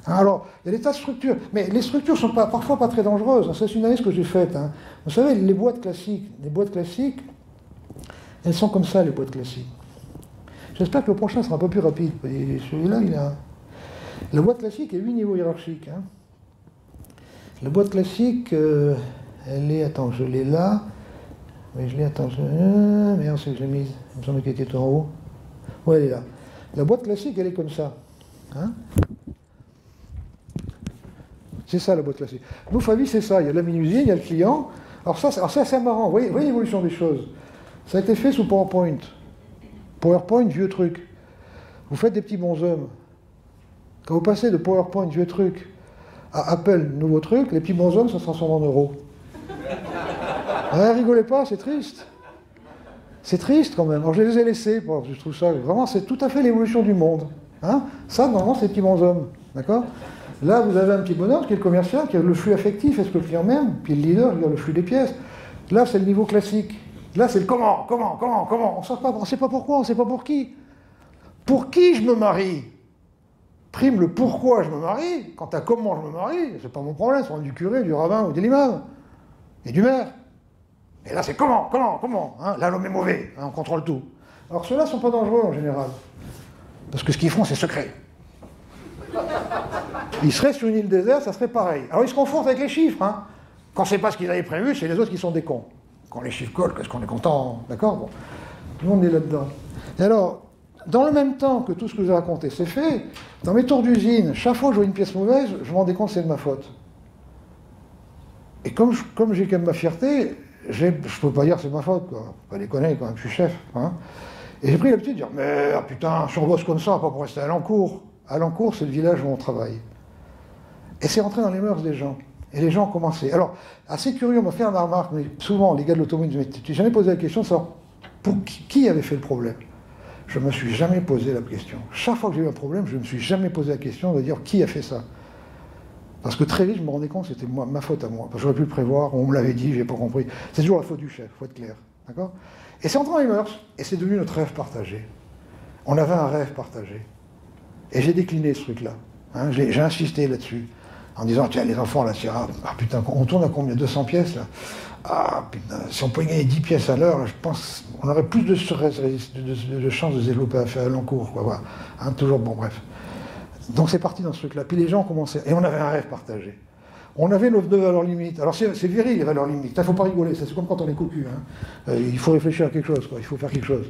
S1: Alors, il y a des tas de structures, mais les structures ne sont parfois pas très dangereuses. C'est une analyse que j'ai faite. Hein. Vous savez, les boîtes classiques, elles sont comme ça, les boîtes classiques. J'espère que le prochain sera un peu plus rapide. Celui-là, il a... La boîte classique a 8 niveaux hiérarchiques. Hein. La boîte classique, elle est... Attends, je l'ai là. Mais je l'ai... Attends, merde, c'est que je l'ai mise. Il me semble qu'elle était tout en haut. Ouais, elle est là. La boîte classique, elle est comme ça. Hein. C'est ça la boîte classique. Nous, Fabi, c'est ça. Il y a la minusie, il y a le client. Alors ça, c'est assez marrant. Vous voyez l'évolution des choses. Ça a été fait sous PowerPoint. PowerPoint, vieux truc. Vous faites des petits bonshommes. Quand vous passez de PowerPoint, vieux truc, à Apple, nouveau truc, les petits bonshommes, ça se transforme en euros. Rigolez pas, c'est triste. C'est triste quand même. Alors je les ai laissés. Bon, je trouve ça vraiment, c'est tout à fait l'évolution du monde. Hein, ça, normalement, c'est des petits bonshommes. D'accord? Là, vous avez un petit bonhomme qui est le commercial, qui a le flux affectif, est-ce que le client m'aime? Puis le leader, il a le flux des pièces. Là, c'est le niveau classique. Là, c'est le comment. On ne sait pas pourquoi, on ne sait pas pour qui. Pour qui je me marie? Prime le pourquoi je me marie. Quant à comment je me marie, c'est pas mon problème, c'est du curé, du rabbin ou de l'imam. Et du maire. Et là, c'est comment hein. Là, l'homme est mauvais, hein, on contrôle tout. Alors, ceux-là ne sont pas dangereux en général. Parce que ce qu'ils font, c'est secret. Ils seraient sur une île déserte, ça serait pareil. Alors ils se confondent avec les chiffres. Hein. Quand c'est pas ce qu'ils avaient prévu, c'est les autres qui sont des cons. Quand les chiffres collent, qu'est-ce qu'on est content, d'accord? Bon. Tout le monde est là-dedans. Et alors, dans le même temps que tout ce que j'ai raconté c'est fait, dans mes tours d'usine, chaque fois que je vois une pièce mauvaise, je me rendais compte que c'est de ma faute. Et comme j'ai quand même ma fierté, je ne peux pas dire que c'est ma faute, quoi. Pas déconner, quand même, je suis chef. Hein. Et j'ai pris l'habitude de dire, mais putain, si on bosse comme ça, pas pour rester à Lancourt. À Lancourt, c'est le village où on travaille. Et c'est rentré dans les mœurs des gens. Et les gens ont commencé. Alors, assez curieux, on m'a fait une remarque, mais souvent, les gars de l'automobile me disent, tu n'as jamais posé la question de savoir pour qui avait fait le problème? Je ne me suis jamais posé la question. Chaque fois que j'ai eu un problème, je ne me suis jamais posé la question de dire qui a fait ça. Parce que très vite, je me rendais compte que c'était ma faute à moi. Parce que j'aurais pu le prévoir, on me l'avait dit, j'ai pas compris. C'est toujours la faute du chef, il faut être clair. D'accord? Et c'est entré dans les mœurs, et c'est devenu notre rêve partagé. On avait un rêve partagé. Et j'ai décliné ce truc-là. Hein, j'ai insisté là-dessus. En disant, tiens, les enfants, là, ah putain, on tourne à combien? 200 pièces, là? Ah putain, si on pouvait gagner 10 pièces à l'heure, je pense qu'on aurait plus de chances de se développer à faire l'encours, quoi. Voilà. Hein, toujours, bon, bref. Donc c'est parti dans ce truc-là. Puis les gens commençaient, et on avait un rêve partagé. On avait nos deux valeurs limites. Alors c'est viril, les valeurs limites. Il ne faut pas rigoler, c'est comme quand on est cocu. Hein. Il faut réfléchir à quelque chose, quoi. Il faut faire quelque chose.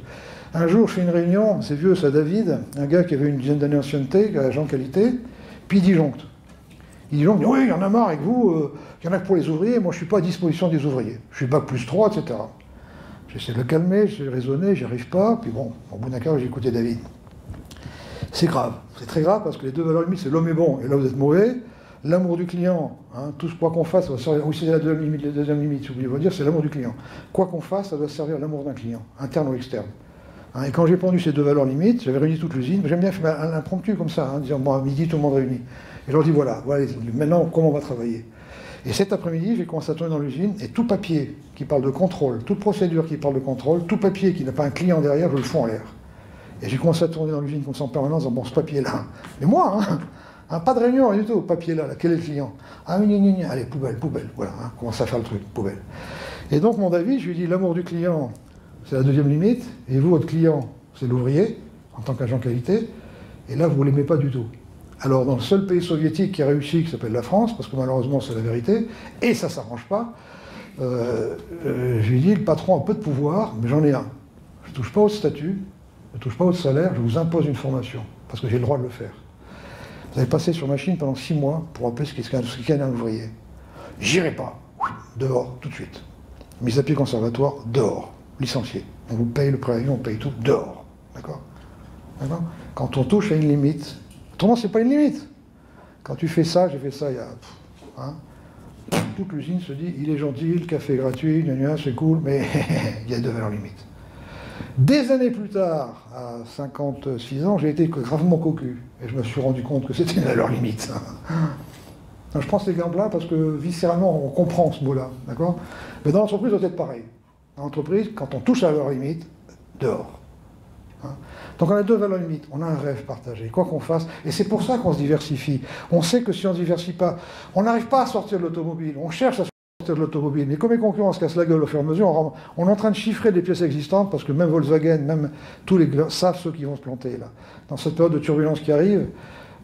S1: Un jour, je fais une réunion, c'est vieux, ça, David, un gars qui avait une dizaine d'années d'ancienneté, agent qualité, puis il disjoncte. Il disjoncte, oui, il y en a marre avec vous, il y en a que pour les ouvriers, moi je ne suis pas à disposition des ouvriers. Je suis bac plus 3, etc. J'essaie de le calmer, j'essaie de raisonner, j'y arrive pas, puis bon, au bout d'un quart, j'ai écouté David. C'est grave, c'est très grave, parce que les deux valeurs limites, c'est l'homme est bon, et là vous êtes mauvais. L'amour du client, hein, tout ce quoi qu'on fasse, ça va servir, oui, c'est la deuxième limite, j'ai oublié de vous dire, c'est l'amour du client. Quoi qu'on fasse, ça doit servir à l'amour d'un client, interne ou externe. Hein, et quand j'ai pendu ces deux valeurs limites, j'avais réuni toute l'usine, j'aime bien faire un impromptu comme ça, hein, disant, bon, à midi, tout le monde réuni. Et je leur dis, voilà, maintenant, comment on va travailler. Et cet après-midi, j'ai commencé à tourner dans l'usine, et tout papier qui parle de contrôle, toute procédure qui parle de contrôle, tout papier qui n'a pas un client derrière, je le fous en l'air. Et j'ai commencé à tourner dans l'usine comme ça en permanence, en disant, bon, ce papier-là, mais moi, hein, pas de réunion, rien du tout, papier là, quel est le client? Ah oui, allez, poubelle, voilà, hein, commence à faire le truc, poubelle. Et donc mon David, je lui dis, l'amour du client, c'est la deuxième limite, et vous, votre client, c'est l'ouvrier, en tant qu'agent qualité, et là, vous ne l'aimez pas du tout. Alors, dans le seul pays soviétique qui a réussi, qui s'appelle la France, parce que malheureusement, c'est la vérité, et ça ne s'arrange pas, je lui dis, le patron a peu de pouvoir, mais j'en ai un. Je ne touche pas au statut, je ne touche pas au salaire, je vous impose une formation, parce que j'ai le droit de le faire. Vous avez passé sur machine pendant 6 mois pour appeler ce qu'est un ouvrier. J'irai pas. Dehors, tout de suite. Mise à pied conservatoire, dehors. Licencié. On vous paye le préavis, on paye tout, dehors. D'accord? Quand on touche à une limite, autrement, c'est pas une limite. Quand tu fais ça, j'ai fait ça il y a... Hein, toute l'usine se dit, il est gentil, le café est gratuit, c'est cool, mais il y a deux valeurs limites. Des années plus tard, à 56 ans, j'ai été gravement cocu. Et je me suis rendu compte que c'était une valeur limite. Je prends ces exemples-là parce que viscéralement, on comprend ce mot-là. D'accord? Mais dans l'entreprise, ça doit être pareil. Dans l'entreprise, quand on touche à la valeur limite, dehors. Donc on a deux valeurs limites. On a un rêve partagé, quoi qu'on fasse. Et c'est pour ça qu'on se diversifie. On sait que si on ne se diversifie pas, on n'arrive pas à sortir de l'automobile. On cherche à de l'automobile. Mais comme les concurrents se cassent la gueule au fur et à mesure, on est en train de chiffrer des pièces existantes parce que même Volkswagen, même tous les savent ceux qui vont se planter là. Dans cette période de turbulence qui arrive,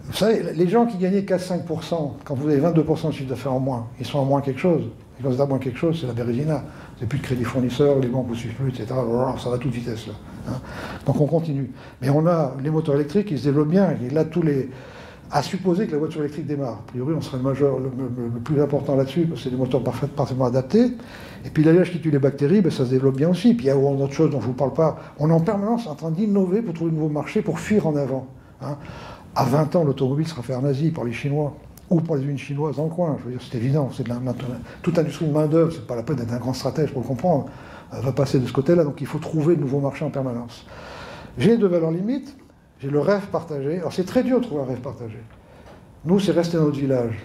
S1: vous savez, les gens qui gagnaient 4-5%, quand vous avez 22% de chiffre d'affaires en moins, ils sont en moins quelque chose. Et quand vous êtes à moins quelque chose, c'est la bérésina. Vous n'avez plus de crédit fournisseur, les banques ne vous suivent plus, etc. Ça va à toute vitesse là. Hein. Donc on continue. Mais on a les moteurs électriques qui se développent bien. Et là, à supposer que la voiture électrique démarre. A priori, on serait le plus important là-dessus, parce que c'est des moteurs parfaitement adaptés. Et puis l'alliage qui tue les bactéries, ben, ça se développe bien aussi. Puis il y a d'autres choses dont je ne vous parle pas. On est en permanence en train d'innover pour trouver de nouveaux marchés, pour fuir en avant. Hein. À 20 ans, l'automobile sera fait en Asie par les Chinois, ou par les usines chinoises dans le coin. Je veux dire, c'est évident. C'est toute industrie de main-d'œuvre, c'est pas la peine d'être un grand stratège pour le comprendre, va passer de ce côté-là. Donc il faut trouver de nouveaux marchés en permanence. J'ai deux valeurs limites. J'ai le rêve partagé. Alors c'est très dur de trouver un rêve partagé. Nous, c'est rester dans notre village.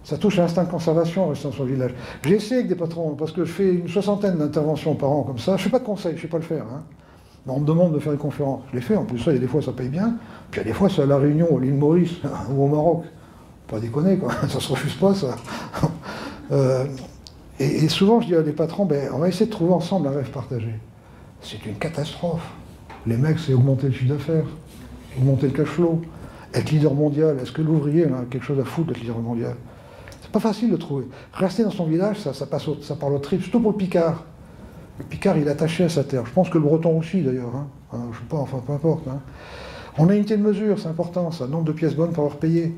S1: Ça touche à l'instinct de conservation, rester dans son village. J'ai essayé avec des patrons, parce que je fais une 60aine d'interventions par an comme ça. Je ne fais pas de conseils, je ne sais pas le faire. Hein. On me demande de faire des conférences. Je les fais, en plus ça, il y a des fois ça paye bien. Puis il y a des fois c'est à La Réunion, à l'île Maurice, ou au Maroc. Pas déconner, quoi. Ça ne se refuse pas, ça. Et souvent, je dis à des patrons, ben, on va essayer de trouver ensemble un rêve partagé. C'est une catastrophe. Les mecs, c'est augmenter le chiffre d'affaires, augmenter le cash flow, être leader mondial. Est-ce que l'ouvrier a quelque chose à foutre d'être leader mondial? C'est pas facile de trouver. Rester dans son village, ça parle au trip, surtout pour le Picard. Le Picard, il est attaché à sa terre. Je pense que le Breton aussi, d'ailleurs. Hein. Je sais pas, enfin, peu importe. Hein. On a une unité de mesure, c'est important, ça. Nombre de pièces bonnes pour avoir payé.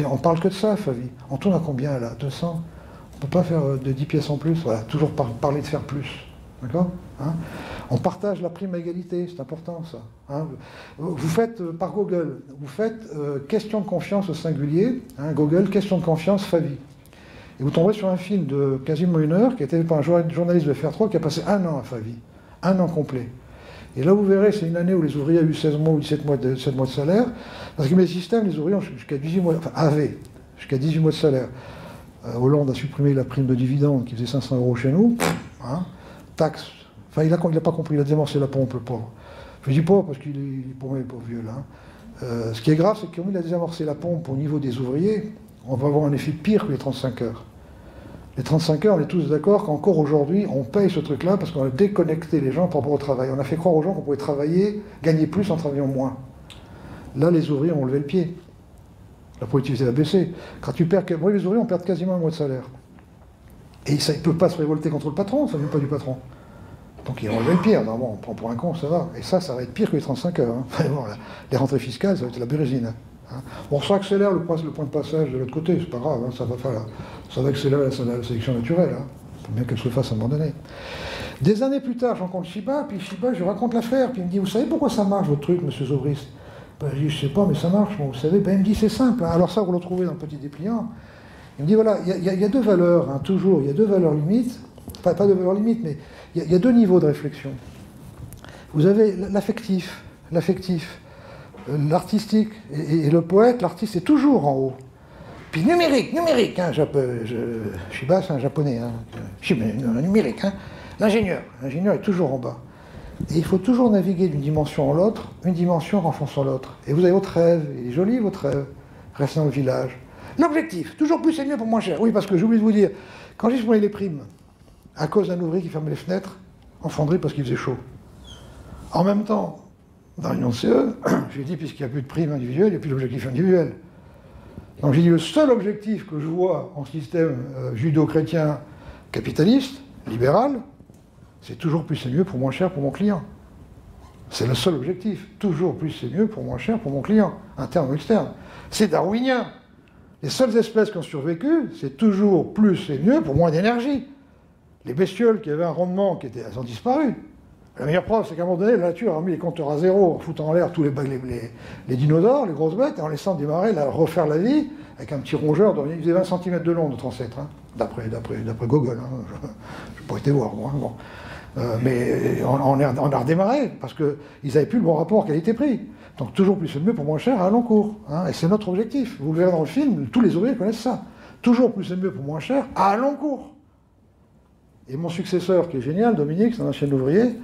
S1: On parle que de ça, Favi. On tourne à combien, là? 200? On peut pas faire de 10 pièces en plus. Voilà, toujours parler de faire plus. D'accord? Hein? On partage la prime à égalité, c'est important ça. Hein? Vous faites par Google, vous faites question de confiance au singulier, hein, Google, question de confiance, Favi. Et vous tomberez sur un film de quasiment 1 heure qui a été fait par un journaliste de FR3 qui a passé 1 an à Favi, 1 an complet. Et là, vous verrez, c'est une année où les ouvriers ont eu 16 mois ou 17 mois de salaire, parce que mes systèmes, les ouvriers ont jusqu'à 18 mois, enfin avaient jusqu'à 18 mois de salaire. Hollande a supprimé la prime de dividende qui faisait 500 € chez nous, hein, taxe. Enfin, il n'a pas compris, il a désamorcé la pompe, le pauvre. Je ne dis pas parce qu'il est paumé, le pauvre vieux, là. Ce qui est grave, c'est que comme il a désamorcé la pompe au niveau des ouvriers, on va avoir un effet pire que les 35 heures. Les 35 heures, on est tous d'accord qu'encore aujourd'hui, on paye ce truc-là parce qu'on a déconnecté les gens par rapport au travail. On a fait croire aux gens qu'on pouvait travailler, gagner plus en travaillant moins. Là, les ouvriers ont levé le pied. La productivité a baissé. Quand tu perds, moi, les ouvriers, on perd quasiment un mois de salaire. Et ils ne peuvent pas se révolter contre le patron, ça ne vient pas du patron. Donc ils ont levé le pied. Normalement, on prend pour un con, ça va. Et ça va être pire que les 35 heures. Hein. Bon, les rentrées fiscales, ça va être la bérésine. Hein. On s'accélère le point de passage de l'autre côté, c'est pas grave, hein, ça va accélérer la sélection naturelle. Hein. Il faut bien qu'elle se fasse à un moment donné. Des années plus tard, je rencontre Shiba, puis Shiba, je lui raconte l'affaire, puis il me dit, vous savez pourquoi ça marche votre truc, monsieur Zobrist? Ben, je dis, je sais pas, mais ça marche, bon, vous savez. Ben, il me dit, c'est simple. Hein. Alors ça, vous le trouvez dans le petit dépliant. Il me dit, voilà, il y a deux valeurs, hein, toujours, il y a deux valeurs limites, pas de valeurs limites, mais il y a deux niveaux de réflexion. Vous avez l'affectif, l'artistique, et le poète, l'artiste est toujours en haut. Puis numérique, hein, Shiba, c'est un japonais, hein, numérique, hein, l'ingénieur est toujours en bas. Et il faut toujours naviguer d'une dimension en l'autre, une dimension renforçant l'autre. Et vous avez votre rêve, il est joli votre rêve, restez dans le village. L'objectif, toujours plus c'est mieux pour moins cher. Oui, parce que j'ai oublié de vous dire, quand j'ai pris les primes, à cause d'un ouvrier qui fermait les fenêtres, en fonderie parce qu'il faisait chaud. En même temps, dans l'union de CE, j'ai dit, puisqu'il n'y a plus de primes individuelles, il n'y a plus d'objectif individuel. Donc j'ai dit, le seul objectif que je vois en système judo-chrétien capitaliste, libéral, c'est toujours plus c'est mieux pour moins cher pour mon client. C'est le seul objectif. Toujours plus c'est mieux pour moins cher pour mon client, interne ou externe. C'est darwinien. Les seules espèces qui ont survécu, c'est toujours plus c'est mieux pour moins d'énergie. Les bestioles qui avaient un rendement, elles ont disparu. La meilleure preuve, c'est qu'à un moment donné, la nature a mis les compteurs à zéro en foutant en l'air tous les dinosaures, les grosses bêtes, et en laissant démarrer, refaire la vie avec un petit rongeur, il faisait 20 cm de long, notre ancêtre, hein, d'après Gogol. Hein, je n'ai pas été voir, moi. Hein, bon. Mais on a redémarré, parce qu'ils n'avaient plus le bon rapport qualité-prix. Donc toujours plus c'est mieux pour moins cher à long cours. Hein, et c'est notre objectif. Vous le verrez dans le film, tous les ouvriers connaissent ça. Toujours plus c'est mieux pour moins cher à long cours. Et mon successeur, qui est génial, Dominique, c'est un ancien ouvrier,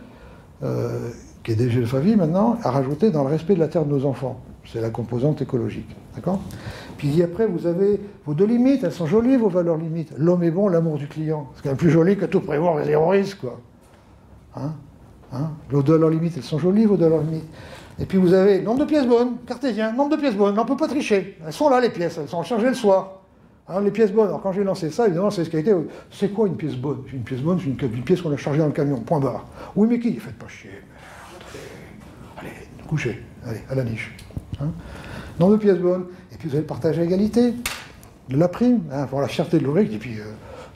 S1: qui est DG de Favie maintenant, a rajouté dans le respect de la terre de nos enfants. C'est la composante écologique. D'accord ? Puis après, vous avez vos deux limites, elles sont jolies, vos valeurs limites. L'homme est bon, l'amour du client. C'est quand même plus joli que tout prévoir les zéro risque, quoi. Vos valeurs limites, elles sont jolies, vos valeurs limites. Et puis vous avez nombre de pièces bonnes, cartésien, nombre de pièces bonnes, on ne peut pas tricher. Elles sont là, les pièces, elles sont rechargées le soir. Les pièces bonnes, alors quand j'ai lancé ça, évidemment, c'est ce qui a été. C'est quoi une pièce bonne? Une pièce bonne, c'est une pièce qu'on a chargée dans le camion, point barre. Oui, mais qui? Faites pas chier, allez, couchez, allez, à la niche. Nombre de pièces bonnes, et puis vous allez partager à égalité de la prime, pour la fierté de l'ouvrier, et puis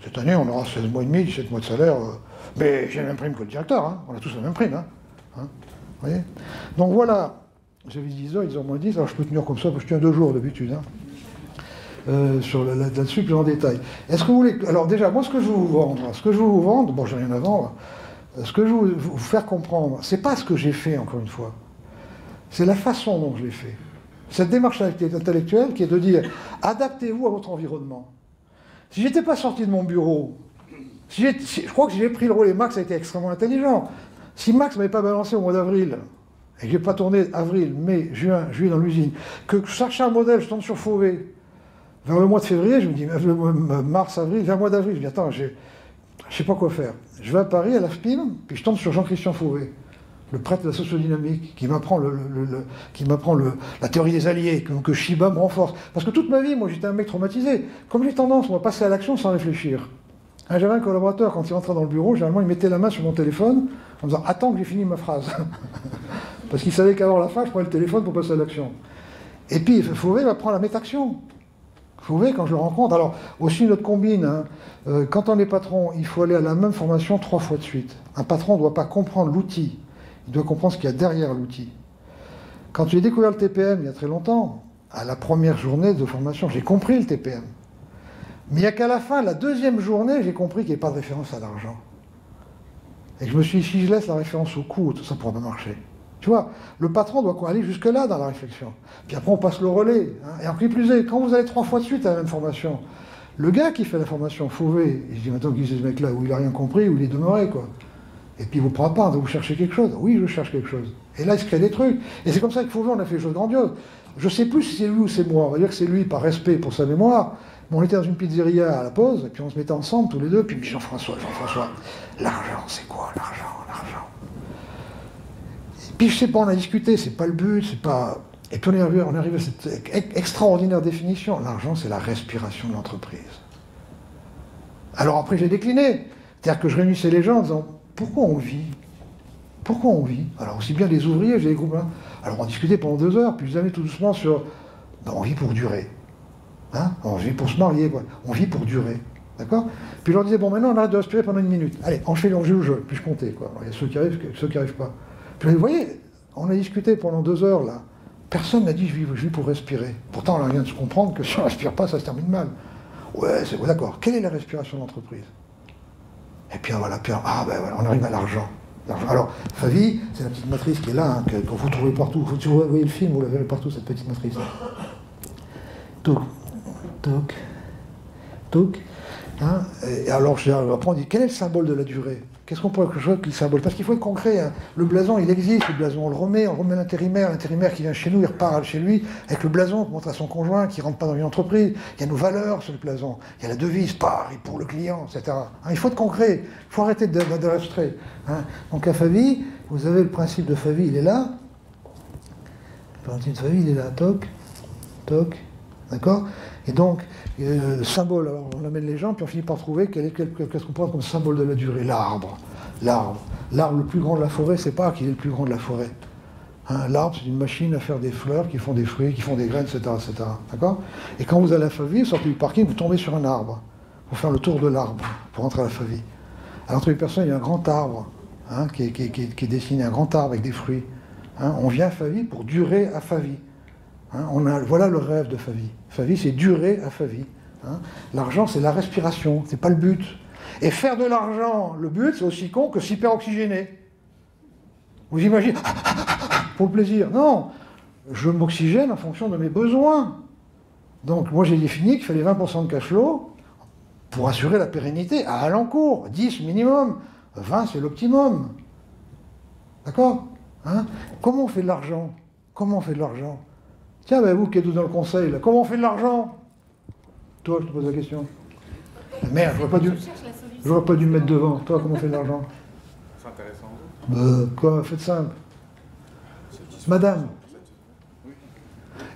S1: cette année, on aura 16 mois et demi, 17 mois de salaire, mais j'ai la même prime que le directeur, hein. On a tous la même prime. Vous voyez? Donc voilà, j'avais 10 heures, ils ont moins 10, alors je peux tenir comme ça, parce que je tiens 2 jours d'habitude. Là-dessus plus en détail. Est-ce que vous voulez... Alors déjà, moi, ce que je veux vous vendre, bon, j'ai rien à vendre, ce que je veux vous faire comprendre, c'est pas ce que j'ai fait, encore une fois. C'est la façon dont je l'ai fait. Cette démarche intellectuelle qui est de dire, adaptez-vous à votre environnement. Si j'étais pas sorti de mon bureau, je crois que si j'ai pris le relais, Max a été extrêmement intelligent. Si Max ne m'avait pas balancé au mois d'avril, et que j'ai pas tourné avril, mai, juin, juillet dans l'usine, que je cherchais un modèle, je tombe sur Fauvet, vers le mois de février, je me dis, mars, avril, vers le mois d'avril, je me dis, attends, je ne sais pas quoi faire. Je vais à Paris, à l'AFPIM, puis je tombe sur Jean-Christian Fauvet, le prêtre de la sociodynamique, qui m'apprend la théorie des alliés, que Shiba me renforce. Parce que toute ma vie, moi, j'étais un mec traumatisé. Comme j'ai tendance, moi, à passer à l'action sans réfléchir. J'avais un collaborateur, quand il rentrait dans le bureau, généralement, il mettait la main sur mon téléphone, en me disant, attends que j'ai fini ma phrase. Parce qu'il savait qu'avant la fin, je prenais le téléphone pour passer à l'action. Et puis, Fauvet m'apprend la métaction. Fauvet, quand je le rencontre, alors aussi notre combine, quand on est patron, il faut aller à la même formation 3 fois de suite. Un patron ne doit pas comprendre l'outil, il doit comprendre ce qu'il y a derrière l'outil. Quand j'ai découvert le TPM il y a très longtemps, à la première journée de formation, j'ai compris le TPM. Mais il n'y a qu'à la fin, la deuxième journée, j'ai compris qu'il n'y avait pas de référence à l'argent. Et je me suis dit, si je laisse la référence au coût, tout ça ne pourra pas marcher. Tu vois, le patron doit aller jusque-là dans la réflexion. Puis après, on passe le relais. Et en plus est, quand vous allez 3 fois de suite à la même formation, le gars qui fait la formation Fauvet, il se dit, maintenant qui c'est ce mec-là, où il n'a rien compris, où il est demeuré, quoi. Et puis il ne vous prend pas, vous cherchez quelque chose. Oui, je cherche quelque chose. Et là, il se crée des trucs. Et c'est comme ça que Fauvet, on a fait des choses grandioses. Je ne sais plus si c'est lui ou c'est moi. On va dire que c'est lui par respect pour sa mémoire. Mais on était dans une pizzeria à la pause, et puis on se mettait ensemble tous les deux, puis Jean-François, l'argent, c'est quoi l'argent? Puis je sais pas, on a discuté, c'est pas le but, c'est pas... Et puis on est arrivé à cette extraordinaire définition. L'argent, c'est la respiration de l'entreprise. Alors après, j'ai décliné. C'est-à-dire que je réunissais les gens en disant, pourquoi on vit? Pourquoi on vit? Alors aussi bien les ouvriers, j'ai des groupes là. Alors on discutait pendant 2 heures, puis je disais tout doucement sur, ben, on vit pour durer. Hein, on vit pour se marier, quoi. On vit pour durer. D'accord? Puis je leur disais, bon, maintenant on arrête de respirer pendant 1 minute. Allez, on joue au jeu. Puis je comptais, quoi. Alors, il y a ceux qui arrivent, ceux qui n'arrivent pas. Puis vous voyez, on a discuté pendant 2 heures, là. Personne n'a dit, je vis pour respirer. Pourtant, on vient de se comprendre que si on ne respire pas, ça se termine mal. Ouais, c'est d'accord. Quelle est la respiration de l'entreprise? Et puis voilà, ben voilà, on arrive à l'argent. Alors, Favi, c'est la petite matrice qui est là, hein, que vous trouvez partout. Si vous voyez le film, vous la verrez partout, cette petite matrice. Toc, toc, toc. Hein, et alors, après, on dit, quel est le symbole de la durée? Qu'est-ce qu'on pourrait jouer avec le symbole? Parce qu'il faut être concret. Hein. Le blason, il existe, le blason, on le remet à l'intérimaire qui vient chez nous, il repart chez lui avec le blason, pour montrer à son conjoint, qui ne rentre pas dans une entreprise. Il y a nos valeurs sur le blason, il y a la devise, Paris pour le client, etc. Hein, il faut être concret, il faut arrêter de restreindre. Hein. Donc à Favi, vous avez le principe de Favi, il est là. Le principe de Favi, il est là, toc, toc, d'accord? Et donc, le symbole, alors on amène les gens, puis on finit par trouver qu'est-ce qu'on prend comme symbole de la durée? L'arbre. L'arbre. L'arbre le plus grand de la forêt, c'est pas qu'il est le plus grand de la forêt. Hein, l'arbre, c'est une machine à faire des fleurs, qui font des fruits, qui font des graines, etc. etc. D'accord? Et quand vous allez à Favi, vous sortez du parking, vous tombez sur un arbre, pour faire le tour de l'arbre, pour rentrer à la Favi. À l'entrée des personnes, il y a un grand arbre, hein, qui est dessiné, un grand arbre avec des fruits. Hein, on vient à Favi pour durer à Favi. Hein, voilà le rêve de Favi. Favi, c'est durer à Favi. Hein. L'argent, c'est la respiration, c'est pas le but. Et faire de l'argent, le but, c'est aussi con que s'hyperoxygéner. Vous imaginez, pour le plaisir. Non, je m'oxygène en fonction de mes besoins. Donc, moi, j'ai défini qu'il fallait 20% de cash flow pour assurer la pérennité à l'encours. 10 minimum, 20, c'est l'optimum. D'accord? Hein? Comment on fait de l'argent? Comment on fait de l'argent? Tiens, ben vous qui êtes tous dans le conseil, là, comment on fait de l'argent? Toi, je te pose la question. Merde, j'aurais pas dû me mettre devant. Toi, comment on fait de l'argent?
S2: C'est intéressant.
S1: Quoi, faites simple. Madame.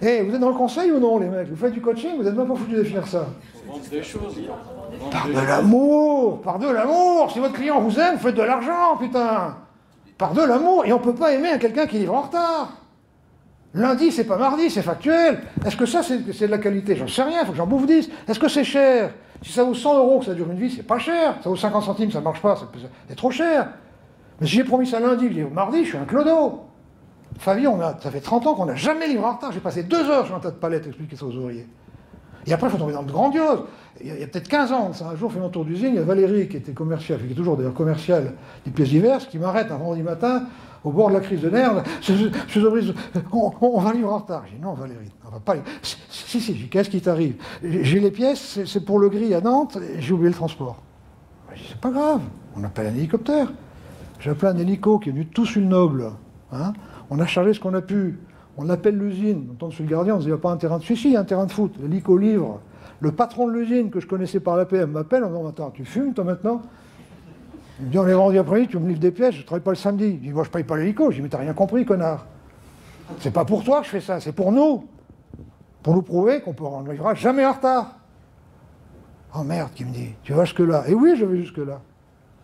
S1: Eh, vous êtes dans le conseil ou non, les mecs? Vous faites du coaching, vous n'êtes même pas foutu de définir ça.
S2: On vend des choses.
S1: Par de l'amour! Par de l'amour! Si votre client vous aime, vous faites de l'argent, putain! Par de l'amour! Et on ne peut pas aimer quelqu'un qui livre en retard. Lundi, c'est pas mardi, c'est factuel. Est-ce que ça, c'est de la qualité? J'en sais rien, il faut que j'en bouffe 10. Est-ce que c'est cher? Si ça vaut 100 € que ça dure une vie, c'est pas cher. Ça vaut 50 centimes, ça ne marche pas, c'est trop cher. Mais si j'ai promis ça lundi, je dis mardi, je suis un clodo. Favi, ça fait 30 ans qu'on n'a jamais livré en retard. J'ai passé 2 heures sur un tas de palettes à expliquer ça aux ouvriers. Et après, il faut tomber dans le grandiose. Il y a peut-être 15 ans, un jour, fait mon tour d'usine, il y a Valérie, qui était commerciale, qui est toujours d'ailleurs commerciale des pièces diverses, qui m'arrête un vendredi matin, au bord de la crise de nerfs. On va livrer en retard. J'ai dit non, Valérie, on va pas livrer. Si, qu'est-ce qui t'arrive? J'ai les pièces, c'est pour le gris à Nantes, j'ai oublié le transport. Je dis, c'est pas grave, on appelle un hélicoptère. J'ai appelé un hélico qui est venu tout sur le Noble. Hein. On a chargé ce qu'on a pu. On appelle l'usine. On tombe sur le gardien, on se dit, il n'y a pas un terrain de... Si, il y a un terrain de foot. L'hélico livre. Le patron de l'usine, que je connaissais par l'APM, m'appelle en disant, attends, tu fumes, toi, maintenant? Il me dit, on est vendredi après-midi, tu me livres des pièces, je ne travaille pas le samedi. Il dit, moi, je ne paye pas l'hélico. Je dis, mais t'as rien compris, connard. C'est pas pour toi que je fais ça, c'est pour nous. Pour nous prouver qu'on ne livrera jamais en retard. Oh merde, qui me dit, tu vas jusque-là? Et oui, je vais jusque-là.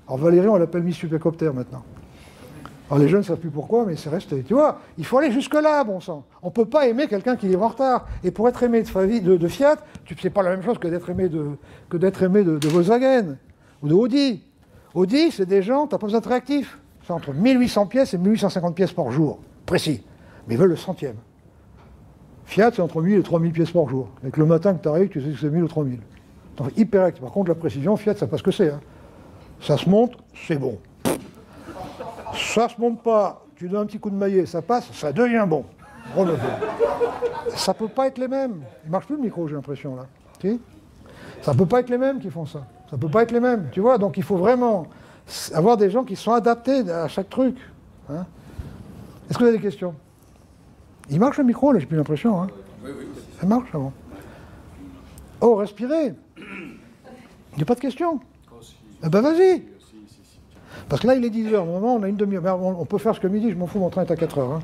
S1: Alors Valérie, on l'appelle Miss Supercopter maintenant. Alors les jeunes ne savent plus pourquoi, mais c'est resté. Tu vois, il faut aller jusque-là, bon sang. On ne peut pas aimer quelqu'un qui livre en retard. Et pour être aimé de Fiat, c'est pas la même chose que d'être aimé de Volkswagen ou de Audi. Audi, c'est des gens, tu n'as pas besoin d'être réactif. C'est entre 1800 pièces et 1850 pièces par jour, précis. Mais ils veulent le centième. Fiat, c'est entre 1000 et 3000 pièces par jour. Avec le matin que tu arrives, tu sais que c'est 1000 ou 3000. Donc hyper réactif. Par contre, la précision, Fiat, ça pas ce que c'est. Hein. Ça se monte, c'est bon. Ça se monte pas, tu donnes un petit coup de maillet, ça passe, ça devient bon. Ça peut pas être les mêmes. Il marche plus le micro, j'ai l'impression, là. Si, ça peut pas être les mêmes qui font ça. Ça peut pas être les mêmes, tu vois. Donc il faut vraiment avoir des gens qui sont adaptés à chaque truc. Hein. Est-ce que vous avez des questions? Il marche le micro, là, j'ai plus l'impression. Hein.
S2: Oui.
S1: Ça marche, avant. Oh, respirez. Il n'y a pas de question.
S2: Oh, si.
S1: Eh ben vas-y.
S2: Si.
S1: Parce que là, il est 10h. Normalement, on a une demi-heure. On peut faire ce que midi, je m'en fous, mon train est à 4h.